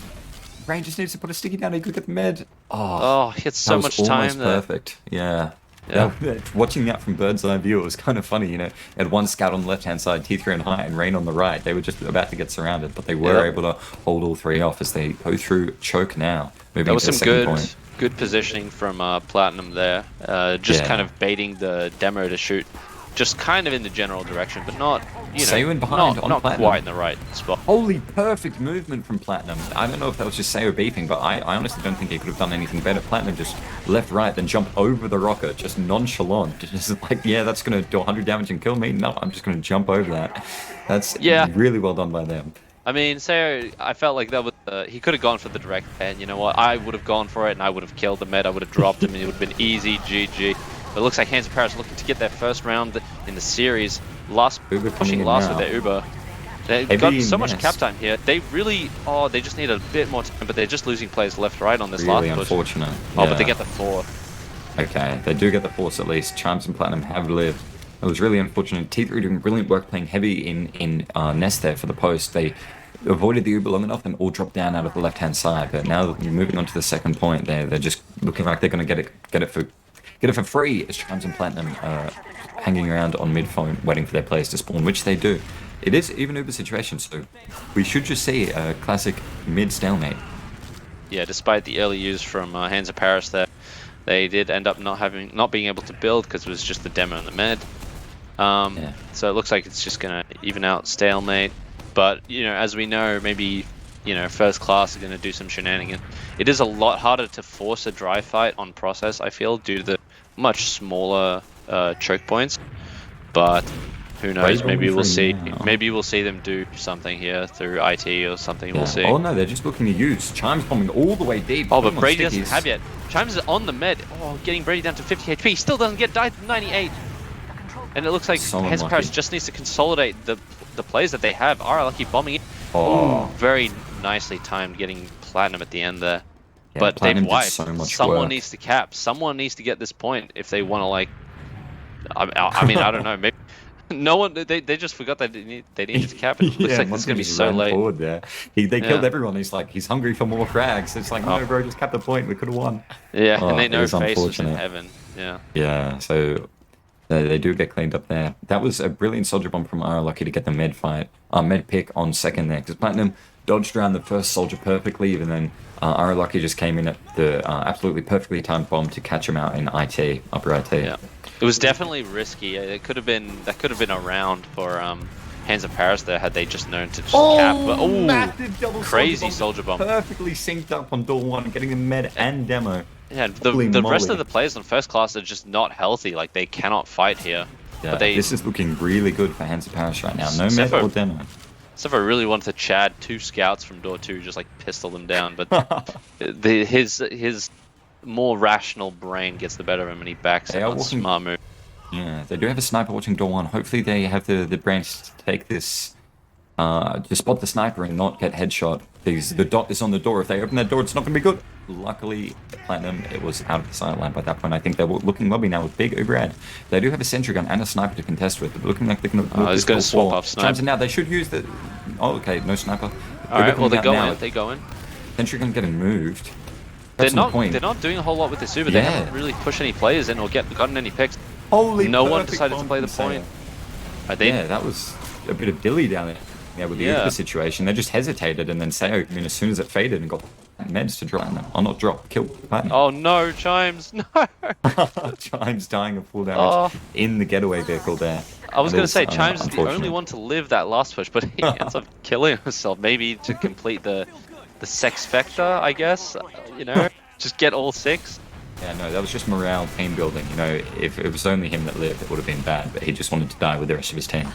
Rain just needs to put a sticky down. He could get the med. Oh, he had so much time there. Perfect. Yeah. Watching that from bird's eye view, it was kind of funny, you know. Had one scout on the left-hand side, T3 on high, and Rain on the right. They were just about to get surrounded, but they were able to hold all 3 off as they go through choke now. There was some good positioning from Platinum there. Just kind of baiting the demo to shoot. Just kind of in the general direction, but not, you know, not quite in the right spot. Holy perfect movement from Platinum. I don't know if that was just Sayo beeping, but I honestly don't think he could have done anything better. Platinum just left, right, then jump over the rocket, just nonchalant. Just like, yeah, that's going to do 100 damage and kill me. No, I'm just going to jump over that. That's really well done by them. I mean, Sayo, I felt like that was he could have gone for the direct and you know what? I would have gone for it and I would have killed the med. I would have dropped him and it would have been easy, GG. But it looks like Hands of Paris looking to get their first round in the series. Pushing last with their Uber. They've got so much cap time here. They really, they just need a bit more time, but they're just losing players left, right on this last push. Really unfortunate. Oh, but they get the 4. Okay, they do get the force at least. Chimes and Platinum have lived. It was really unfortunate. T3 doing brilliant work playing heavy in Nest there for the post. They avoided the Uber long enough and all dropped down out of the left-hand side. But now you're moving on to the second point there. They're just looking like they're going to get it for free as Chimes and Platinum hanging around on mid-phone waiting for their players to spawn, which they do. It is even Uber situation, so we should just see a classic mid-stalemate. Yeah, despite the early use from Hands of Paris there, they did end up not being able to build because it was just the demo and the med. So it looks like it's just going to even out stalemate. But, you know, as we know, maybe, you know, first class are going to do some shenanigans. It is a lot harder to force a dry fight on process, I feel, due to the much smaller choke points. But who knows? Maybe we'll see. Maybe we'll see them do something here through IT or something. We'll see. Oh no, they're just looking to use Chimes bombing all the way deep. Oh, but Brady doesn't have yet. Chimes is on the med. Oh, getting Brady down to 50 HP. Still doesn't get died to 98. And it looks like Hands of Paris just needs to consolidate the plays that they have. Are Lucky bombing it. Oh, Ooh, very nicely timed getting platinum at the end there. yeah, But they've Platinum did wiped. so much Someone work. needs to cap. Someone needs to get this point if they want to like. I mean, I don't know. Maybe no one. They just forgot that they needed to cap it. Looks Yeah, like this is Monster gonna be just so ran late. forward there. They killed Yeah. everyone. He's hungry for more frags. It's like, no, Oh. bro, just cap the point. We could have won. Yeah, Oh, and they it know was Face was in unfortunate. heaven. Yeah. Yeah, so they do get cleaned up there. That was a brilliant soldier bomb from Ara, lucky to get the med pick on second there, because Platinum dodged around the first soldier perfectly, and then Ara lucky just came in at the absolutely perfectly timed bomb to catch him out in IT, upper IT. Yeah. It was definitely risky. It could have been a round for Hands of Paris there had they just known to just cap. But massive double crazy soldier bomb. Perfectly synced up on door one, getting the med and demo. Yeah, the Holy rest moly. of the players on first class are just not healthy. Like they cannot fight here. Yeah, But they, this is looking really good for Hands of Paris right now. No Except med for- or demo. except for I really wanted to Chad 2 scouts from door 2, just like pistol them down. But his more rational brain gets the better of him, and he backs They it are on walking- smart move. Yeah, they do have a sniper watching door one. Hopefully they have the brains to take this, to spot the sniper and not get headshot. Because the dot is on the door. If they open that door, it's not going to be good. Luckily, Platinum, it was out of the sideline by that point. I think they're looking lobby now with big Ugrad. They do have a sentry gun and a sniper to contest with. But looking like they're going to... he's gonna swap off sniper. Chimes in now. They should use the... Oh, okay, no sniper. Alright, well they go now. in. They go in. Sentry gun getting moved. They're That's on not. point. They're not doing a whole lot with this Uber. They Yeah. haven't really pushed any players in or gotten any picks. Holy No one perfect decided to bomb play the from point. Sayo. They, Yeah, that was a bit of dilly down there. Yeah, with the Yeah. Uber situation, they just hesitated, and then Sayo, I mean, as soon as it faded and got meds to drop them, or not drop, kill Platinum. Oh no, Chimes, no! Chimes dying of full damage Oh. in the getaway vehicle there. I was And gonna say also, Chimes is the only unfortunate. one to live that last push, but he ends up killing himself. Maybe to complete the sex factor, I guess. You know, just get all 6. Yeah, no, that was just morale, team building. You know, if it was only him that lived, it would have been bad, but he just wanted to die with the rest of his team.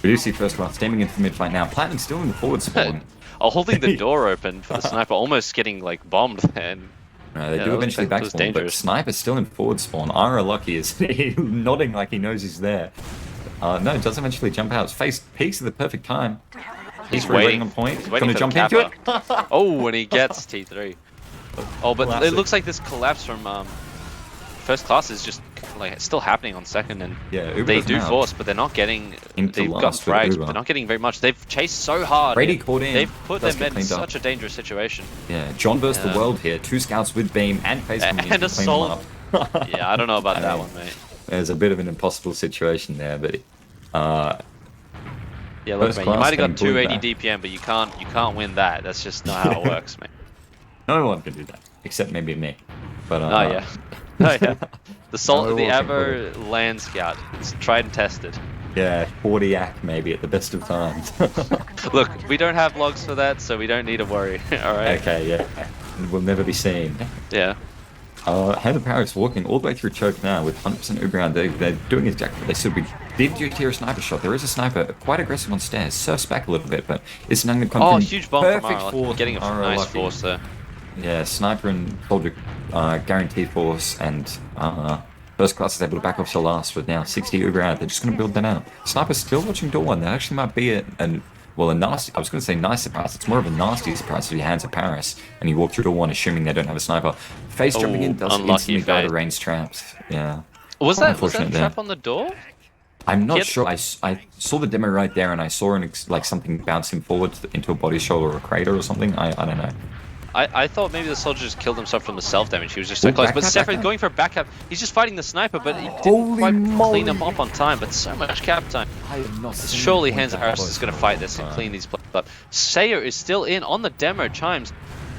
We do see first class steaming into the mid fight now. Platinum still in the forward spawn. Holding the door open for the sniper, almost getting like bombed. And They Yeah, do that was- eventually that was backspawn, but dangerous. Sniper's still in forward spawn. Ara Lucky is nodding like he knows he's there. No, does eventually jump out. His face peaks at the perfect time. He's waiting waiting on point. He's waiting Gonna for the jump into it. kappa. Oh, and he gets T3. Oh, but Classic. it looks like this collapse from first class is just like still happening on second, and Yeah, Uber they doesn't do have. force, but they're not getting. Into They've gotten last with frags, Uber. but they're not getting very much. They've chased so hard. Brady here. caught in. They've put Does their get men in cleaned up. such a dangerous situation. Yeah, John versus Yeah. the world here. 2 scouts with beam and face coming in And to clean them assault. up. Yeah, I don't know about I that mean, one, mate. There's a bit of an impossible situation there, but Yeah, look, First mate, you class might have got getting pulled 280 DPM, but you can't win that. That's just not how it works, mate. no one can do that except maybe me. But Oh yeah. Oh yeah. The No, the we'll Avo Land Scout. It's tried and tested. yeah, 40 act maybe at the best of times. Look, we don't have logs for that, so we don't need to worry. All right. Okay, yeah, will never be seen. Yeah. Heather Paris walking all the way through choke now with 100% Uber round. They're doing exactly what they should be. Did you hear a sniper shot? There is a sniper, quite aggressive on stairs. Surfs back a little bit, but it's not going to come Oh, from huge bomb from perfect Ara. force Getting a from Ara nice Lucky. force there. Yeah, sniper and soldier guaranteed force, and first class is able to back off to last with now 60 Uber out. They're just going to build that out. Sniper's still watching door one. That actually might be a nasty. I was going to say nice surprise. It's more of a nasty surprise if you hands at Paris and you walk through door one, assuming they don't have a sniper. Face jumping in does unlucky instantly go to Face. range traps. Yeah. Was Quite that a unfortunate trap there. on the door? I'm not Get- sure. I saw the demo right there, and I saw like something bounce him forward into a body shell or a crater or something. I don't know. I thought maybe the soldier just killed himself from the self damage. He was just so Oh, close. back But up, Sephiroth back up. going for a backup. He's just fighting the sniper, but he didn't Holy quite moly. clean him up on time. But so much cap time. I have not seen Surely one Hands of that Paris close is going to for a fight long this and time. clean these players up. Sayer is still in on the demo. Chimes.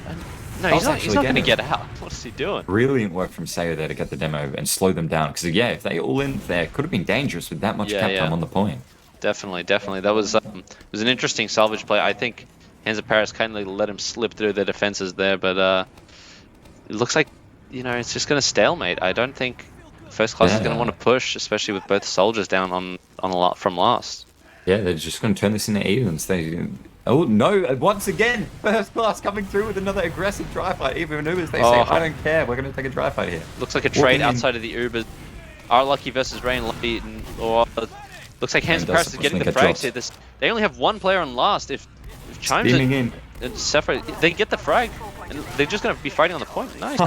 And no, I he's was not actually going to getting get out. What is he doing? Brilliant work from Sayo there to get the demo and slow them down. Because yeah, if they all in there, could have been dangerous with that much Yeah, cap yeah. time on the point. Definitely. That was it was an interesting salvage play. I think Hands of Paris kindly let him slip through their defenses there, but it looks like it's just going to stalemate. I don't think first class is going to Yeah. want to push, especially with both soldiers down on a lot from last. Yeah, they're just going to turn this into evens. Oh no! Once again, first class coming through with another aggressive dry fight. Even Ubers, they say, Oh. "I don't care. We're going to take a dry fight here." Looks like a Walking trade in. outside of the Ubers. Our Lucky versus Rain Lucky, or looks like Hands of does Paris is getting the unfortunately frags get here. They only have one player on last. If Chimes Steaming in. and separate. They get the frag, and they're just gonna be fighting on the point. Nice.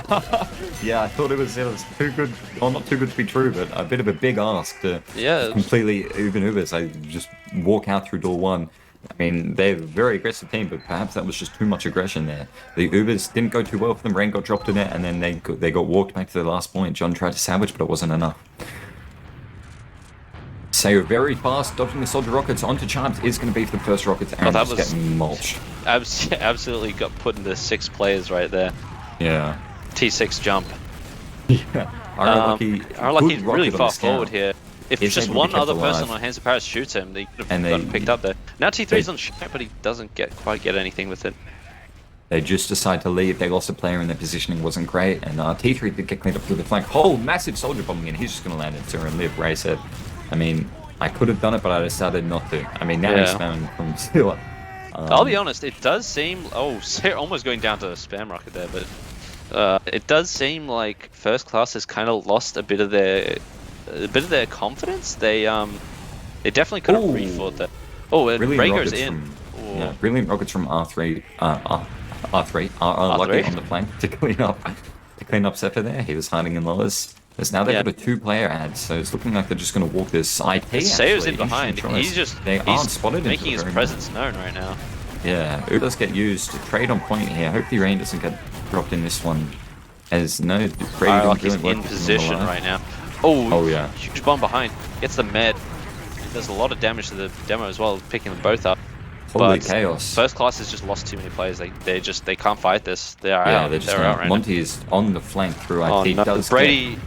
Yeah, I thought it was too good, well, not too good to be true, but a bit of a big ask to Yeah. completely even Ubers. I just walk out through door one. I mean, they're a very aggressive team, but perhaps that was just too much aggression there. The Ubers didn't go too well for them. Rain got dropped in it, and then they got walked back to the last point. John tried to salvage, but it wasn't enough. Sayo very fast, dodging the soldier rockets onto Chimes is going to be for the first rockets, and that just was- getting mulched. Absolutely got put into 6 players right there. Yeah. T6 jump. Yeah. Lucky Lucky's really far forward here. If He's just able to one keep other alive. person on Hands of Paris shoots him, they could have And gotten they- picked up there. Now T3's they- on shot, but he doesn't quite get anything with it. They just decide to leave. They lost a player and their positioning wasn't great. And T3 did get cleaned up through the flank. Oh, massive soldier bombing in. He's just going to land it Zero and live. Ray said, I mean, I could have done it, but I decided not to. I mean, now he's spamming from Zero. I'll be honest, it does seem... Oh, almost going down to a spam rocket there, but... it does seem like First Class has kind of lost a bit of their confidence. They definitely could have Ooh. refought that. Oh, and Brilliant Rhaegar's rockets in. from, yeah, brilliant rockets from R3. Lucky R3? on the flank to clean up Zephyr there. He was hiding in lowers. There's now they've got a 2-player ad, so it's looking like they're just going to walk this IP. Sayo's in actually. behind. Interesting choice. He's aren't spotted into making it his very presence known right now. much. Yeah, Uber does get used to trade on point here. Hopefully Rain doesn't get dropped in this one. As no, Brady Lucky's doesn't work in with him position alive. right now. Oh yeah. Huge bomb behind. Gets the med. Does a lot of damage to the demo as well, picking them both up. Holy But chaos. First Class has just lost too many players. They can't fight this. They are Yeah, out. they're just They're out right Monty is on the flank through now. IT. Oh, no. Does Brady get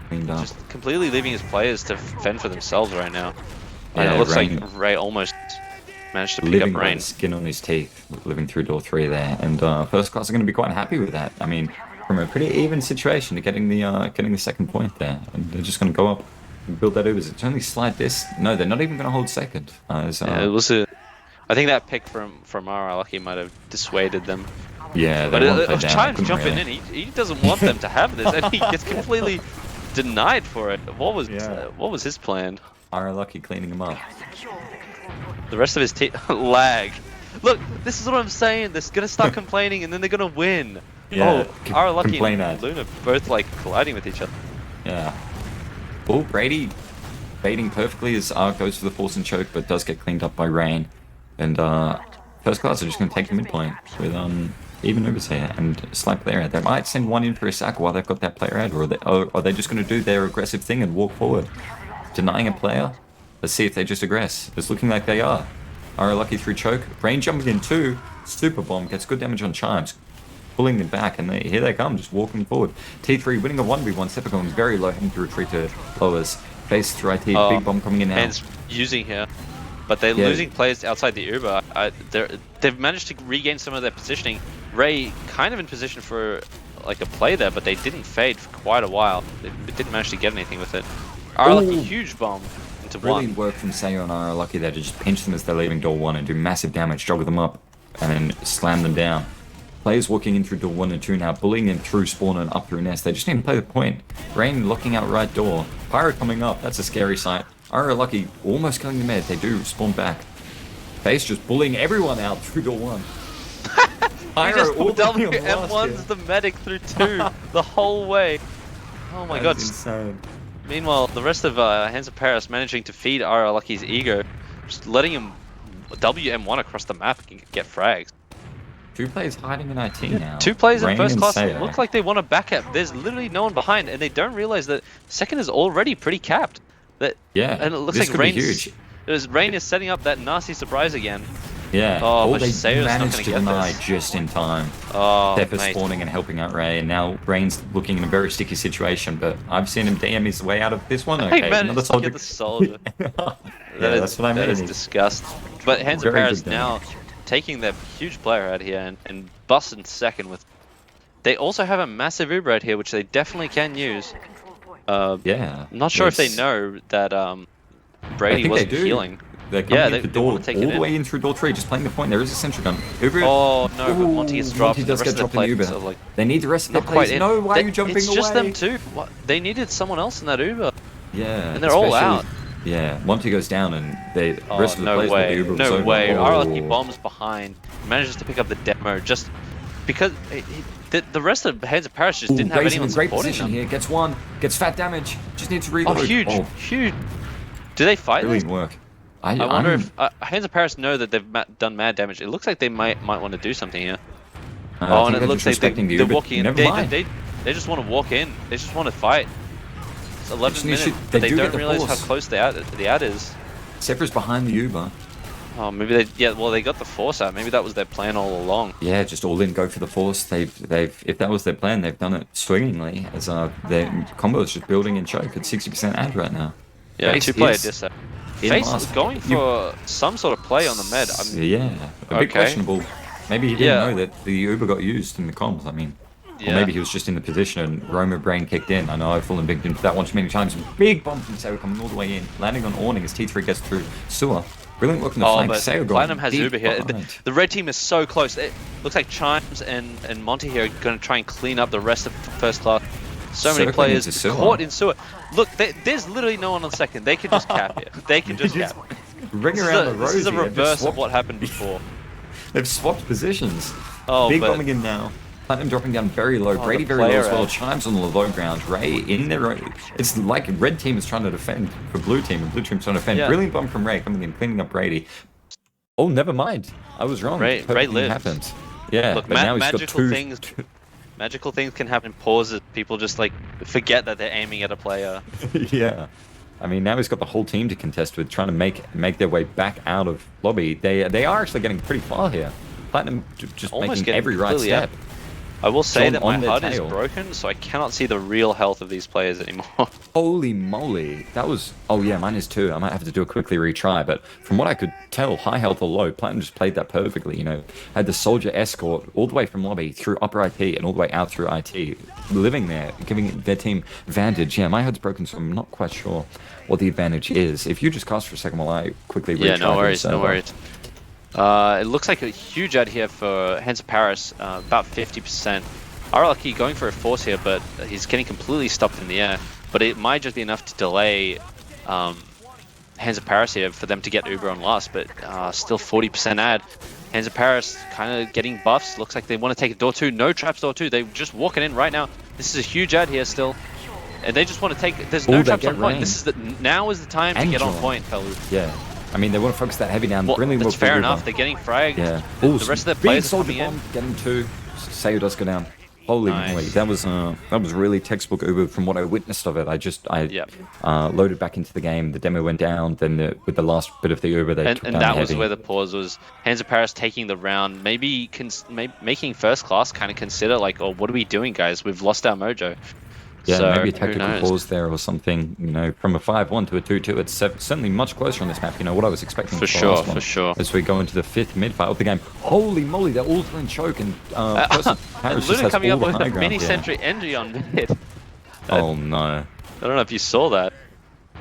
cleaned up. just completely leaving his players to fend for themselves right now. And Yeah, it looks Rain- like Ray almost managed to pick living up by Rain. the skin on his teeth, living through door 3 there, and First Class are going to be quite happy with that. I mean, from a pretty even situation to getting the second point there, and they're just going to go up and build that Ubers. It's only slight this. No, they're not even going to hold second. Yeah, it was I think that pick from our Lucky might have dissuaded them. Yeah, But they won't play down. Chime's Couldn't jumping really. in. He doesn't want them to have this, and he gets completely denied for it. What was his plan? Are lucky cleaning him up. The rest of his team lag. Look, this is what I'm saying. They're gonna start complaining, and then they're gonna win. Yeah, Oh, our Lucky complain and ad. Luna both like colliding with each other. Yeah. Oh, Brady baiting perfectly as goes for the force and choke, but does get cleaned up by Rain. And First Class are just going to take the midpoint with even Ubers here and slight player ad. They might send one in for a sack while they've got that player ad, or are they just going to do their aggressive thing and walk forward? Denying a player? Let's see if they just aggress. It's looking like they are. Are lucky through choke. Rain jumping in too. Super bomb gets good damage on Chimes. Pulling them back, and here they come, just walking forward. T3 winning a 1v1. Zephyr going very low, having to retreat to lowers. Face through IT, big bomb coming in now. Hands using here, but they're losing players outside the Uber. They've managed to regain some of their positioning. Ray kind of in position for like a play there, but they didn't fade for quite a while. They didn't manage to get anything with it. Lucky huge bomb into Brilliant one. work from Sayo and Are Lucky there to just pinch them as they're leaving door 1 and do massive damage, joggle them up, and then slam them down. Players walking in through door 1 and 2 now, bullying in through spawn and up through nest. They just need to play the point. Rain locking out right door. Pyro coming up, that's a scary sight. Are Lucky almost killing the med, they do spawn back. Face just bullying everyone out through door 1. He just WM1's the medic through 2 the whole way. Oh my god. Insane. Meanwhile, the rest of Hands of Paris managing to feed Ara Lucky's ego, just letting him WM1 across the map and get frags. 2 players hiding in IT now. 2 players in Rain first and class Sayo. look like they want to back up. There's literally no one behind, and they don't realize that second is already pretty capped. Yeah, And it looks this like could be huge. Rain is setting up that nasty surprise again. Yeah. Oh, but they Sayo's not managed gonna to get deny this. just in time. Oh, Zephyr mate. spawning and helping out Ray, and now Rain's looking in a very sticky situation, but I've seen him DM his way out of this one. Okay, He managed another to soldier. get the soldier. Yeah, that's what I That is mean. disgust. But Hands of Very Paris good now taking their huge player out here and busting second with. They also have a massive Uber out here, which they definitely can use. Yeah. I'm not sure if they it's- know that I Brady think wasn't they do. healing. They're coming Yeah, in they the door, wanna take all it the in. way in through door 3, just playing the point. There is a sentry gun. Uber. Oh no, but Ooh, Monty is dropped. Monty and the does rest get of the dropped in the players Uber. are like, They need the rest of not their quite players. in. No, why are you jumping It's away? just them too. What? They needed someone else in that Uber. Yeah. And they're all especially- out. Yeah, Monty goes down and the rest of the no players way. will be Uber. No way. Oh. RLK bombs behind, manages to pick up the demo just because the rest of Hands of Paris just didn't have anyone in great supporting position them. here. Gets one, gets fat damage. Just needs to reload. Oh, huge, huge. Do they fight this? Brilliant work. I wonder if Hands of Paris know that they've done mad damage. It looks like they might want to do something here. And it looks like they're walking in. They just want to walk in. They just want to fight. It's 11 minutes. They don't realize how close the ad is. Zephyr's behind the Uber. Oh, maybe they got the force out. Maybe that was their plan all along. Yeah, just all in, go for the force. They've if that was their plan, they've done it swingingly. As their combo is just building and choke at 60% ad right now. Yeah, Face 2-player is dis. Face is going for some sort of play on the med. Yeah, a bit questionable. Maybe he didn't know that the Uber got used in the comms. I mean, or maybe he was just in the position and Roma brain kicked in. I know I've fallen victim to that one too many times. Big bomb from Sayo coming all the way in, landing on awning as T3 gets through sewer. Brilliant look in the flank. But Sayo Platinum has Uber here. The red team is so close. It looks like Chimes and Monty here are going to try and clean up the rest of first class. So many players caught in sewer. Look, there's literally no one on second. They can just cap here. They can just cap. Ring around the Rosie. This is a reverse of what happened before. They've swapped positions. Oh, Big bombing in now. Platinum dropping down very low. Brady very low as well. Chimes on the low ground. Ray in there. It's like red team is trying to defend for blue team, and blue team's trying to defend. Yeah. Brilliant bomb from Ray coming in, cleaning up Brady. Oh, never mind. I was wrong. Ray lived. Happened. Yeah, look, but now he's got two. Magical things can happen in pauses. People just like forget that they're aiming at a player. Yeah. I mean, now he's got the whole team to contest with, trying to make their way back out of lobby. They are actually getting pretty far here. Platinum just almost making every right step. I will say that my HUD is broken, so I cannot see the real health of these players anymore. Holy moly. That was... Oh yeah, mine is too. I might have to do a quickly retry, but from what I could tell, high health or low, Platinum just played that perfectly, you know. Had the soldier escort all the way from lobby through upper IT and all the way out through IT, living there, giving their team advantage. Yeah, my HUD's broken, so I'm not quite sure what the advantage is. If you just cast for a second while I quickly retry. Yeah, no worries, no worries. It looks like a huge ad here for Hands of Paris, about 50%. RLK going for a force here, but he's getting completely stopped in the air. But it might just be enough to delay Hands of Paris here for them to get Uber on last, but still 40% ad. Hands of Paris kind of getting buffs. Looks like they want to take a door 2. No traps door 2. They're just walking in right now. This is a huge ad here still. And they just want to take... There's no traps on point. This is now is the time to get on point, fellas. Yeah. I mean, they want to focus that heavy down. Well, that's fair enough. They're getting fragged. Yeah. The rest of their players are coming in. Getting 2. Sayo does go down. Holy moly, that was really textbook Uber from what I witnessed of it. I loaded back into the game. The demo went down. Then with the last bit of the Uber, they took down and that heavy. was where the pause was. Hands of Paris taking the round, maybe making first class kind of consider like, oh, what are we doing, guys? We've lost our mojo. Yeah, so, maybe a tactical pause there or something. You know, from a 5-1 to a 2-2, it's certainly much closer on this map. You know what I was expecting. For sure. As we go into the 5th mid fight of the game. Holy moly, they're all throwing choke and Paris just has coming all up the with high a mini ground, sentry energy on mid. Oh no. I don't know if you saw that.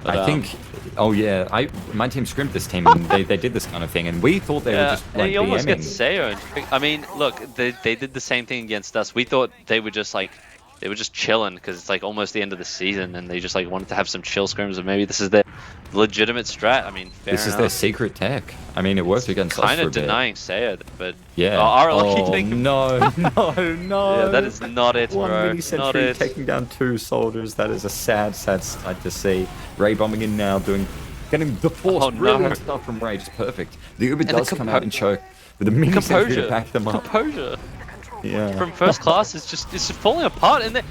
But, I think, oh yeah, my team scrimped this team and they did this kind of thing, and we thought they were just like you almost get BMing. Sayo. I mean, look, they did the same thing against us. We thought they were just like. They were just chilling because it's like almost the end of the season and they just like wanted to have some chill scrims, and maybe this is their legitimate strat. I mean, fair enough. Is their secret tech. I mean, it worked against us kind for of a denying Saya, but yeah. No. Yeah, that is not it, One bro. mini sentry taking down 2 soldiers. That is a sad sight to see. Ray bombing in now, getting the force. Brilliant stuff from Ray, just perfect. The Uber does come out and choke with a mini sentry to back them up. Composure. Yeah. From first class is just falling apart, and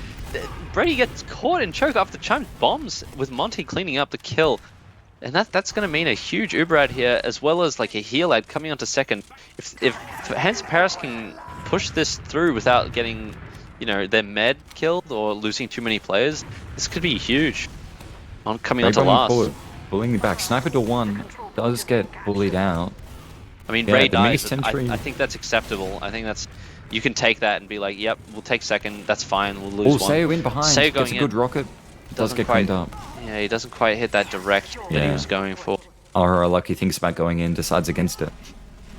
Brady gets caught in choke after Chimes bombs with Monty cleaning up the kill, and that's going to mean a huge Uber ad here, as well as like a heal ad coming onto second. If Hands of Paris can push this through without getting, you know, their med killed or losing too many players, this could be huge. On coming onto last. Forward, bullying me back. Sniper door 1 does get bullied out. I mean, Yeah, Ray dies. I think that's acceptable. I think that's. You can take that and be like, yep, we'll take second, that's fine, we'll lose one. Sayo in behind, Sayo gets a good rocket, does get cleaned up. Yeah, he doesn't quite hit that direct that he was going for. Lucky thinks about going in, decides against it.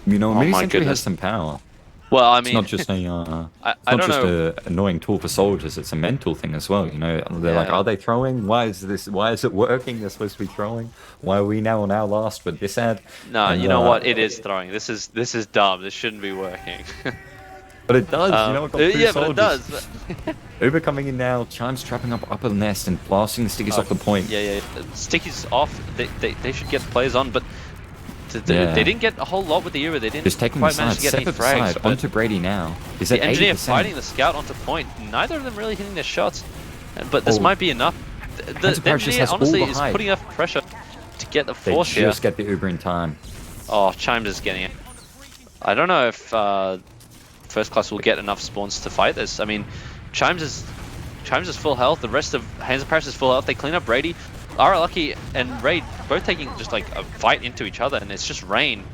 You know, mini sentry has some power. Well, I It's mean, not just a it's I not don't just know. a annoying tool for soldiers. It's a mental thing as well. You know, they're like, Yeah. are they throwing? Why is this? Why is it working? They're supposed to be throwing. Why are we now on our last with this ad? No, And you know what? It is throwing. This is dumb. This shouldn't be working. but it does. You know, it got two Yeah, but it soldiers. does. Uber coming in now. Chime's trapping up upper nest and blasting the stickies off the point. Yeah. Sticky's off. They should get players on, but Yeah. they didn't get a whole lot with the Uber. They didn't Just taking the quite manage side, to get any step frags. aside But onto Brady now. Is the at engineer 80%. fighting the scout onto point. Neither of them really hitting their shots, but this Oh. might be enough. The Parrish just engineer has all honestly the is hype. putting enough pressure to get the They force here. just get the Uber in time. Oh, Chimes is getting it. I don't know if First Class will get enough spawns to fight this. I mean, Chimes is full health. The rest of Hands of Paris is full health. They clean up Brady. Ara Lucky and Raid both taking just like a fight into each other, and it's just Rain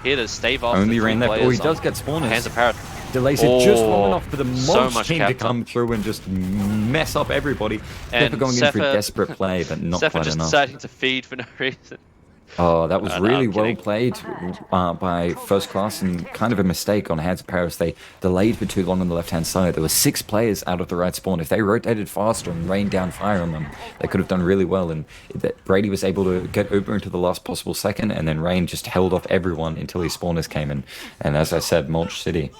here to stave off. Only the Rain left. Oh, he players does on get spawners. Hands of Paris. Delays it just long Oh, enough for the so Monster much team to captain. come through and just mess up everybody. And Never going in for a Sepha- desperate play, but not Sepha quite just enough. deciding to feed for no reason. Oh, that was No, really I'm well kidding. played by First Class, and kind of a mistake on Hands of Paris. They delayed for too long on the left-hand side. There were 6 players out of the right spawn. If they rotated faster and rained down fire on them, they could have done really well. And Brady was able to get Uber into the last possible second, and then Rain just held off everyone until his spawners came in. And as I said, Mulch City.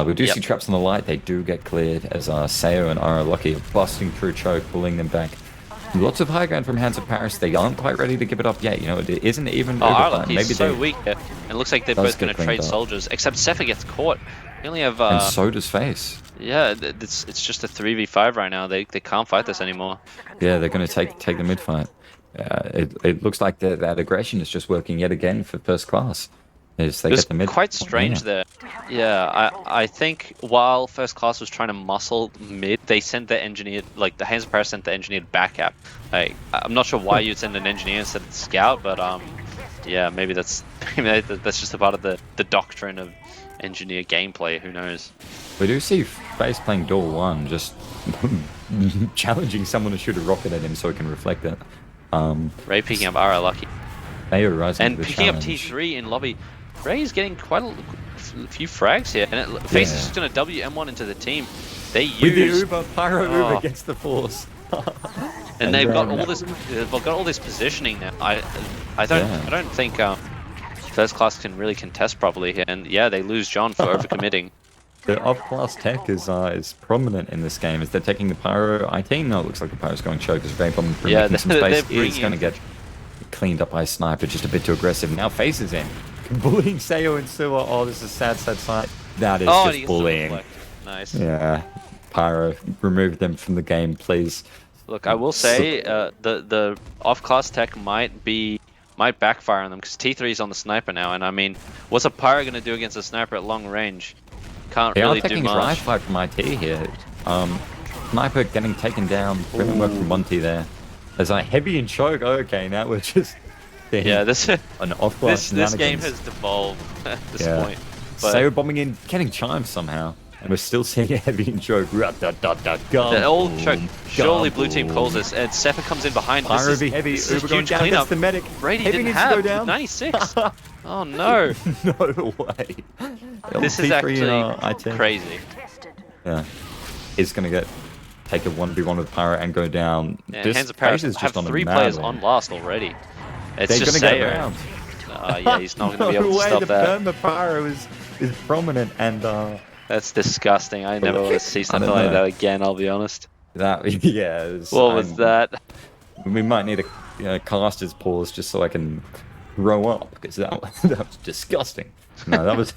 We do see traps on the light. They do get cleared as Sayo and Ara Lucky are busting through choke, pulling them back. Lots of high ground from Hands of Paris. They aren't quite ready to give it up yet. You know, it isn't even Oh, over. Ara Lucky's Maybe so they, weak. It looks like they're Does both going get to cleaned trade up. soldiers, except Sepha gets caught. You only have and so does Face. yeah, it's just a 3v5 right now. They can't fight this anymore. Yeah, they're going to take the mid fight. It looks like that aggression is just working yet again for First Class. They It get was the mid. quite strange there. Yeah, I think while First Class was trying to muscle mid, they sent the engineer, like the Hands of Paris sent the engineer back up. Like, I'm not sure why you'd send an engineer instead of the scout, but yeah, maybe that's just a part of the doctrine of engineer gameplay. Who knows? We do see Face playing Door 1, just challenging someone to shoot a rocket at him so he can reflect it. Ray picking up Ara Lucky Mayo rising and to the picking up challenge. T3 in lobby. Ray's getting quite a few frags here, and Face is just going to WM1 into the team. They With the use Uber, Pyro Uber gets the force. and they've got all this. They've got all this positioning now. I don't think First Class can really contest properly here, and yeah, they lose John for overcommitting. The off-class tech is prominent in this game. Is they're taking the Pyro? I think no, it looks like the Pyro's going choke. Is Ray Bomb Yeah, making some they're space. Is going to get cleaned up by a sniper, just a bit too aggressive. Now Face is in, bullying Sayo and Sewer. Oh, this is sad sight. That is Oh, and he just gets the bullying. reflect. Nice. Yeah, Pyro, remove them from the game, please. Look, I will say the off-class tech might backfire on them because T3 is on the sniper now, and I mean, what's a Pyro going to do against a sniper at long range? Can't They really are do taking much. drive fight from IT here. Sniper getting taken down. Brilliant work from Monty there. There's a heavy and choke. Okay, now we're just Yeah, this an off-class this game has devolved at this point. But Sayo bombing in, getting Chime somehow, and we're still seeing a heavy and choke. they're all choked. Surely blue team calls this, and Sepha comes in behind. Pyro This be heavy. is Uber going huge down cleanup. against the medic. Brady Heavy didn't needs to go have down. 96. Oh no, No way. this is actually crazy. Yeah, is going to take a 1v1 with Pyro and go down. Yeah, This Hands of Paris Face is have just on a 3 mad players roll. on last already. It's They're just going to get Sayo. around. Yeah, he's not going to be able No to way, stop the that. perma Pyro is prominent, and That's disgusting. I never want to see something don't like know. that again, I'll be honest. that yeah. What was that? We might need a caster's pause just so I can grow up, because that was disgusting. No, that was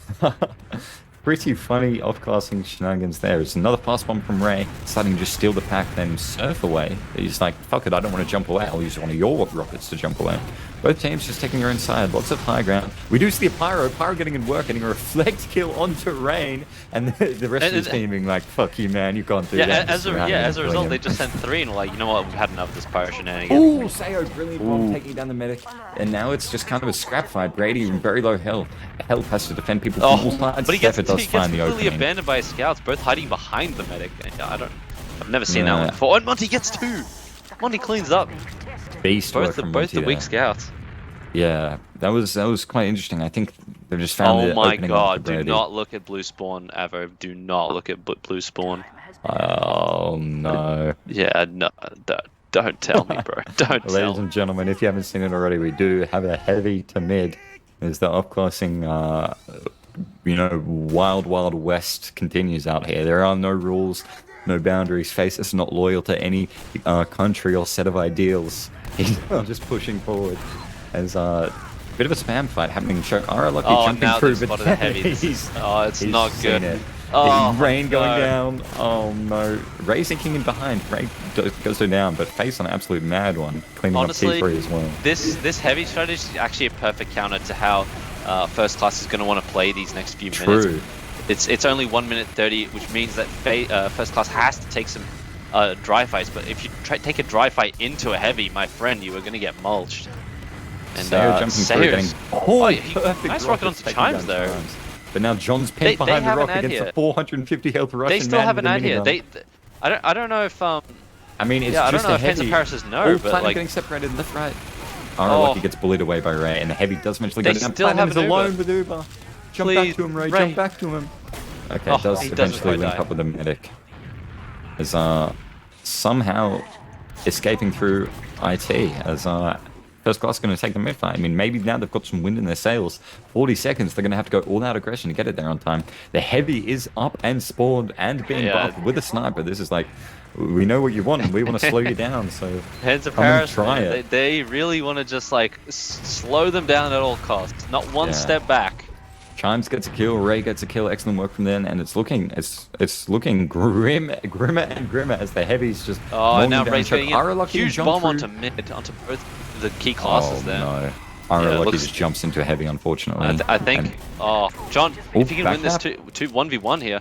pretty funny off-classing shenanigans there. It's another fast bomb from Ray, deciding to just steal the pack, then surf away. He's like, fuck it, I don't want to jump away. I'll use one of your rockets to jump away. Both teams just taking their own side. Lots of high ground. We do see a Pyro getting in work, getting a reflect kill onto Rain, and the rest of the team being like, fuck you, man, you can't do that. As a result, they just sent 3 and were like, you know what, we've had enough of this Pyro shenanigans. Ooh, Sayo, brilliant bomb taking down the medic. And now it's just kind of a scrap fight. Brady in very low health. Health has to defend people from all sides. But he gets Zephyr does find the completely opening. abandoned by his scouts, both hiding behind the medic. I've never seen that Yeah. one before. And Monty gets 2. Monty cleans up Beast work both from the Monty weak there. scouts. Yeah, that was quite interesting. I think they just found Oh the my opening god, after do Brady. not look at blue spawn, Avo. Do not look at blue spawn. Oh no. Yeah, no, don't tell me, bro. Don't Ladies tell me. and gentlemen, if you haven't seen it already, we do have a heavy to mid. As the upclassing, wild, wild west continues out here. There are no rules, no boundaries. Face is not loyal to any country or set of ideals. He's just pushing forward. As bit of a spam fight happening. Ara Lucky Oh, jumping now through, they've but spotted a heavy. It's he's not seen good. it. Oh, Rain going no. down. Oh no. Ray sinking in behind. Ray goes down, but Face on an absolute mad one. Cleaning Honestly, up T3 as well. this heavy strategy is actually a perfect counter to how First Class is going to want to play these next few minutes. True. It's only 1 minute 30, which means that First Class has to take some dry fights. But if you take a dry fight into a heavy, my friend, you are going to get mulched. And Sayer jumping through, getting perfect nice rocket onto taking Chimes down there. Chimes. But now John's pinned They behind the have an rock ad against here. the 450 health Russian They still man have with an a ad here. minigun. I don't know if I mean, it's yeah, I don't just know a if Hands of heavy. Paris says no, All but Platinum like getting separated left, right. Lucky gets bullied away by Ray, and the heavy does eventually go They down. still Platinum is have an alone Uber. with Uber. Jump Please, back to him, Ray. Ray. Jump back to him. Okay, Oh, it does he doesn't eventually quite link die. up with the medic. As somehow escaping through IT as First Class going to take the mid fight. I mean, maybe now they've got some wind in their sails. 40 seconds, they're going to have to go all out aggression to get it there on time. The heavy is up and spawned and being Yeah. buffed with a sniper. This is like, we know what you want and we want to slow you down. So Hands of come and Paris, try man, it. they really want to just like slow them down at all costs. Not one Yeah. step back. Chimes gets a kill, Ray gets a kill, excellent work from them, and it's looking grimmer and grimmer as the heavies just Oh, and now down Ray's getting Ara a Lucky huge jump bomb through. onto mid, onto both the key classes Oh there. no. Ara Yeah, Lucky looks- just jumps into a heavy, unfortunately. I think. And- Oh, John, if he can back win this up. 1v1 here,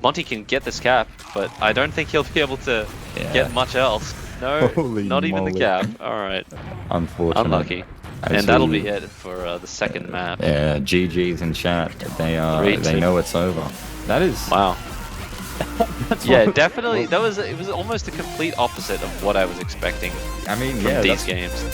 Monty can get this cap, but I don't think he'll be able to Yeah. get much else. No, Holy not even the moly. cap. All right, Unfortunate. unlucky. As And that'll we- be it for the second map. Yeah, GG's in chat. They 3-2. know it's over. That is. Wow. That's Yeah, what- definitely. It was almost a complete opposite of what I was expecting I mean, from yeah, these that's games.